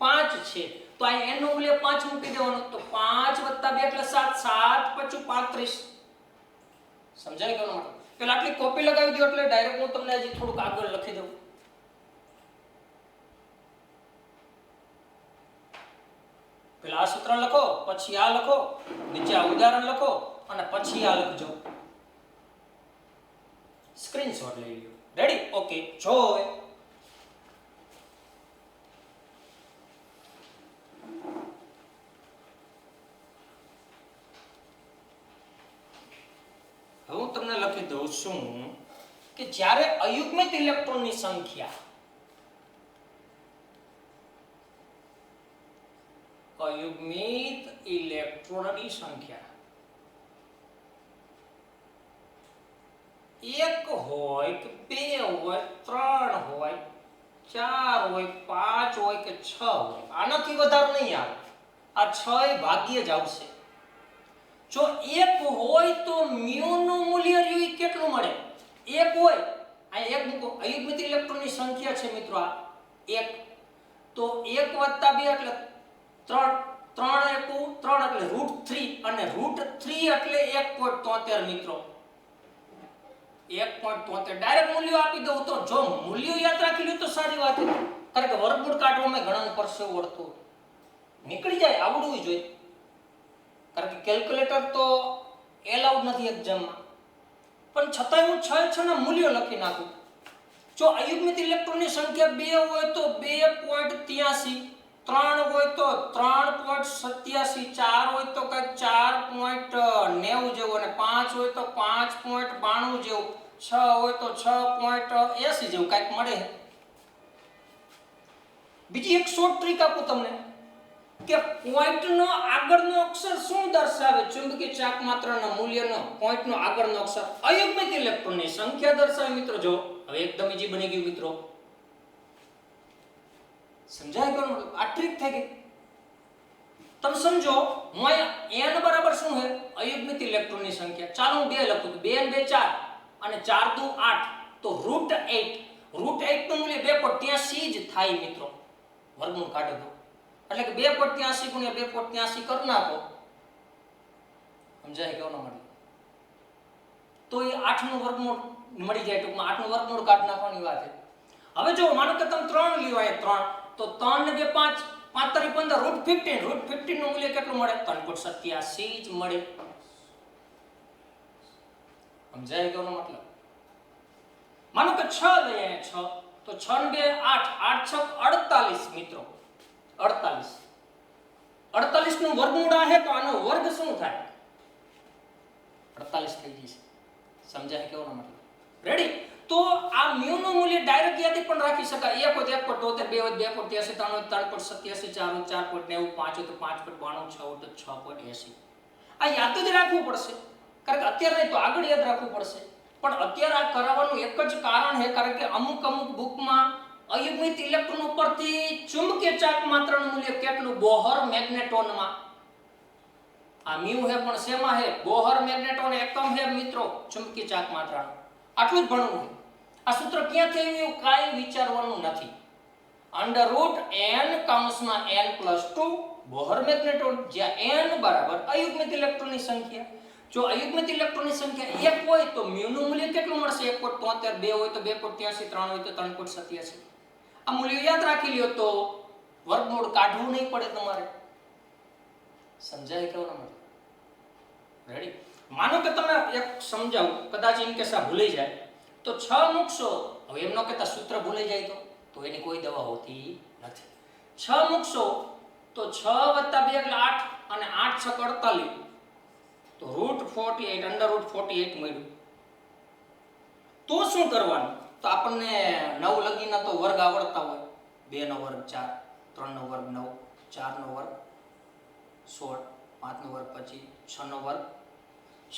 5 છે. તો આ n નું મૂલ્ય 5 મૂકી દેવાનું. તો 5 + 2 એટલે 7, 7 × 5 = 35. સમજાય ગયું? પેલા આટલી કોપી લગાવી દો એટલે ડાયરેક્ટ હું તમને હજી થોડુંક આગળ લખી દઉં. પેલા આ સૂત્ર લખો, પછી આ લખો, નીચે આ ઉદાહરણ લખો, અને પછી આ લખજો. સ્ક્રીનશોટ લઈ લો. રેડી? ઓકે. જોય હું તમને લખી દઉં છું કે જ્યારે અયુગ્મિત ઇલેક્ટ્રોનની સંખ્યા, અયુગ્મિત ઇલેક્ટ્રોનની સંખ્યા 1 હોય કે 2 હોય, 3 હોય, 4 હોય, 5 હોય કે 6 હોય, આનાથી વધારે નહીં આવે. આ 6 એ ભાગ્યે જ આવશે. જો 1 હોય તો મ્યુ નું મૂલ્ય રહ્યું કેટલું મળે? 1 હોય, આ 1 મૂકો. અયુગ્મિત ઇલેક્ટ્રોનની સંખ્યા છે મિત્રો આ 1. તો 1 + 2 એટલે 3, 3 × 3 એટલે √3, અને √3 એટલે 1.73 મિત્રો. 1.73 ડાયરેક્ટ મૂલ્ય આપી દઉં. તો જો મૂલ્ય યાદ રાખી લ્યો તો સારી વાત છે, કારણ કે વર્ગમૂળ કાઢવામાં ગણન પરસેવો વળતો નીકળી જાય, આવડવું જોઈએ. કારણ કે કેલ્ક્યુલેટર તો એલાઉડ નથી એક્ઝામમાં, પણ છતાંય હું 6 ના મૂલ્યો લખી નાખું. જો અયુગ્મિત ઇલેક્ટ્રોનની સંખ્યા 2 હોય તો 2.83, 3 હોય તો 3.87, 4 હોય તો કંઈક 4.90 જેવું, અને 5 હોય તો 5.92 જેવું, 6 હોય તો 6.80 જેવું કંઈક મળે. બીજી એક શોર્ટ ટ્રીક આપું તમને. કે પોઈન્ટનો આગળનો અક્ષર શું દર્શાવે? ચુંબકીય ચાક માત્રાના મૂલ્યનો પોઈન્ટનો આગળનો અક્ષર અયુગ્મિત ઇલેક્ટ્રોનની સંખ્યા દર્શાવે. મિત્રો જો હવે એકદમ ઈજી બની ગયું મિત્રો. સમજાય કે આ ટ્રીક થઈ ગઈ. તમે સમજો હું n બરાબર શું છે? અયુગ્મિત ઇલેક્ટ્રોનની સંખ્યા. ચાલો હું 2 લખું તો 2 અને 2 4 અને 4 દુ 8 તો √8. √8 નું મૂલ્ય 2.83 જ થાય મિત્રો. વર્ગમૂળ કાઢો તો એટલે કે 2.83 ગુણ્યા 2.83 કરી નાખો. સમજાય કેવો ન મળે તો એ 8 નું વર્ગમૂળ મળી જાય. ટૂંકમાં 8 નું વર્ગમૂળ કાઢી નાખવાની વાત છે. હવે જો માનો કે તમે 3 લ્યો અહીંયા 3 તો 3 ને 2 5 5 તરી 15 √15 √15 નું મૂલ્ય કેટલું મળે? 3.87 જ મળે. સમજાય કેવો મતલબ? માનો કે 6 લઈએ 6 તો 6 ને 2 8 8 6 48 મિત્રો. 48 નું વર્ગમૂળ आहे તો આનો વર્ગ શું થાય? 48 થઈ જશે. સમજાય કેવો મતલબ? રેડી? તો આ મ્યુ નું મૂલ્ય ડાયરેક્ટ યાદી પણ રાખી શકાય. 1 હોય 1.72 2 હોય 2.83 3 હોય 3.87 4 હોય 4.90 5 હોય તો 5.92 6 હોય તો 6.80. આ યાદ જ રાખવું પડશે. કારણ કે અત્યારે નહીં તો આગળ યાદ રાખવું પડશે. પણ અત્યારે આ કરાવવાનું એક જ કારણ છે કારણ કે અમુક બુકમાં અયુગ્મિત ઇલેક્ટ્રોન ઉપરથી ચુંબકીય ચાક માત્રાનું મૂલ્ય કેટલું બોહર મેગ્નેટોનમાં આ મ્યુ હે પણ શેમાં હે? બોહર મેગ્નેટોન એકમ હે મિત્રો ચુંબકીય ચાક માત્રાનું. આટલું જ ભણવું છે. આ સૂત્ર ક્યાંથી આવ્યું કાઈ વિચારવાનું નથી. √n(n+2) બોહર મેગ્નેટોન જ્યાં n બરાબર અયુગ્મિત ઇલેક્ટ્રોનની સંખ્યા. જો અયુગ્મિત ઇલેક્ટ્રોનની સંખ્યા 1 હોય તો મ્યુ નું મૂલ્ય કેટલું મળશે? 1.73 2 હોય તો 2.83 3 હોય તો 3.87. આ મૂલ્ય યાદ રાખી લ્યો તો વર્ગમૂળ કાઢવું નહીં પડે તમારે. સમજાય કેવો નંબર? રેડી? માનો કે તમે એક સમજાવું કદાચ ઇન કેસ આ ભૂલી જાય તો 6 મૂકશો. હવે એમ ન કહેતા સૂત્ર ભૂલી જાય તો એની કોઈ દવા હોતી નથી. 6 મૂકશો તો 6 + 2 એટલે 8 અને 8 6 48 તો √48 √48 મળ્યું. તો શું કરવાનું? તો આપણને 9 લગીના તો વર્ગ આવડતા હોય. 2 નો વર્ગ 4 3 નો વર્ગ 9 4 નો વર્ગ 16 5 નો વર્ગ 25 6 નો વર્ગ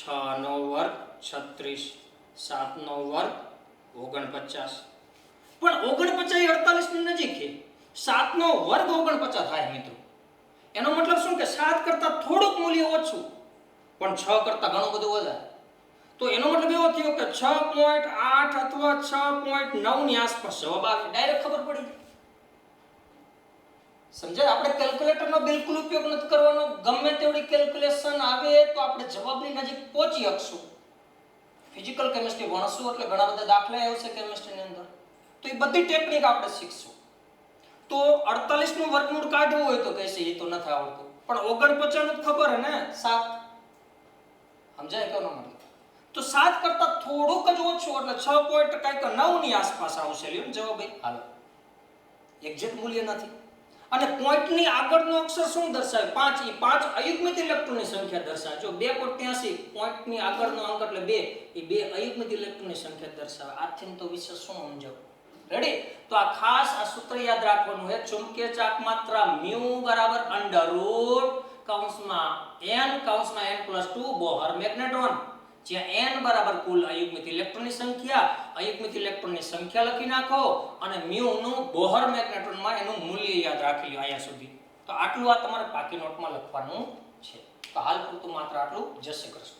6 નો વર્ગ 36 7 નો વર્ગ 49. પણ 49 એ 48 ની નજીક છે. 7 નો વર્ગ 49 થાય મિત્રો. એનો મતલબ શું કે 7 કરતા થોડુંક મૂલ્ય ઓછું પણ 6 કરતા ઘણું બધું વધારે. તો એનો મતલબ એવો થયો કે 6.8 અથવા 6.9 ની આસપાસ જવાબ આવે. ડાયરેક્ટ ખબર પડી જાય. સમજાય? આપણે કેલ્ક્યુલેટરનો બિલકુલ ઉપયોગ નથી કરવાનો. ગમે તેવડી કેલ્ક્યુલેશન આવે તો આપણે જવાબની નજીક પહોંચી શકશું. ફિઝિકલ કેમિસ્ટ્રી ભણશું એટલે ઘણા બધા દાખલા આવશે કેમિસ્ટ્રીની અંદર. તો એ બધી ટેકનિક આપણે શીખશું. તો 48 નું વર્ગમૂળ કાઢવું હોય તો કહેશે એ તો નથી આવડતું. પણ 49 નું ખબર હે ને 7. સમજાય કે ન મળે? તો 7 કરતા થોડુંક જ ઓછું એટલે 6.9 ની આસપાસ આવશે. લ્યો જવાબ હાલો. એક્ઝેક્ટ મૂલ્ય નથી. અને પોઈન્ટની આગળનો અક્ષર શું દર્શાવે? 5. એ 5 અયુગ્મિત ઇલેક્ટ્રોનની સંખ્યા દર્શાવે. જો 2.83 પોઈન્ટની આગળનો અંક એટલે 2 એ 2 અયુગ્મિત ઇલેક્ટ્રોનની સંખ્યા દર્શાવે. આથી તો વિશે શું સમજાવ? રેડી? તો આ ખાસ આ સૂત્ર યાદ રાખવાનું છે. ચુંબકીય ચાક માત્રા મ્યુ બરાબર √n(n+2) બોહર મેગ્નેટોન જ્યાં n બરાબર કુલ અયુગ્મિત ઇલેક્ટ્રોનની સંખ્યા. અયુગ્મિત ઇલેક્ટ્રોનની સંખ્યા લખી નાખો અને મ્યુ નું બોહર મેગ્નેટોનમાં એનું મૂલ્ય યાદ રાખી લો અહીંયા સુધી. તો આટલું આ તમારે બાકી નોટમાં લખવાનું છે. તો હાલ પૂરતું માત્ર આટલું. જય શ્રી કૃષ્ણ.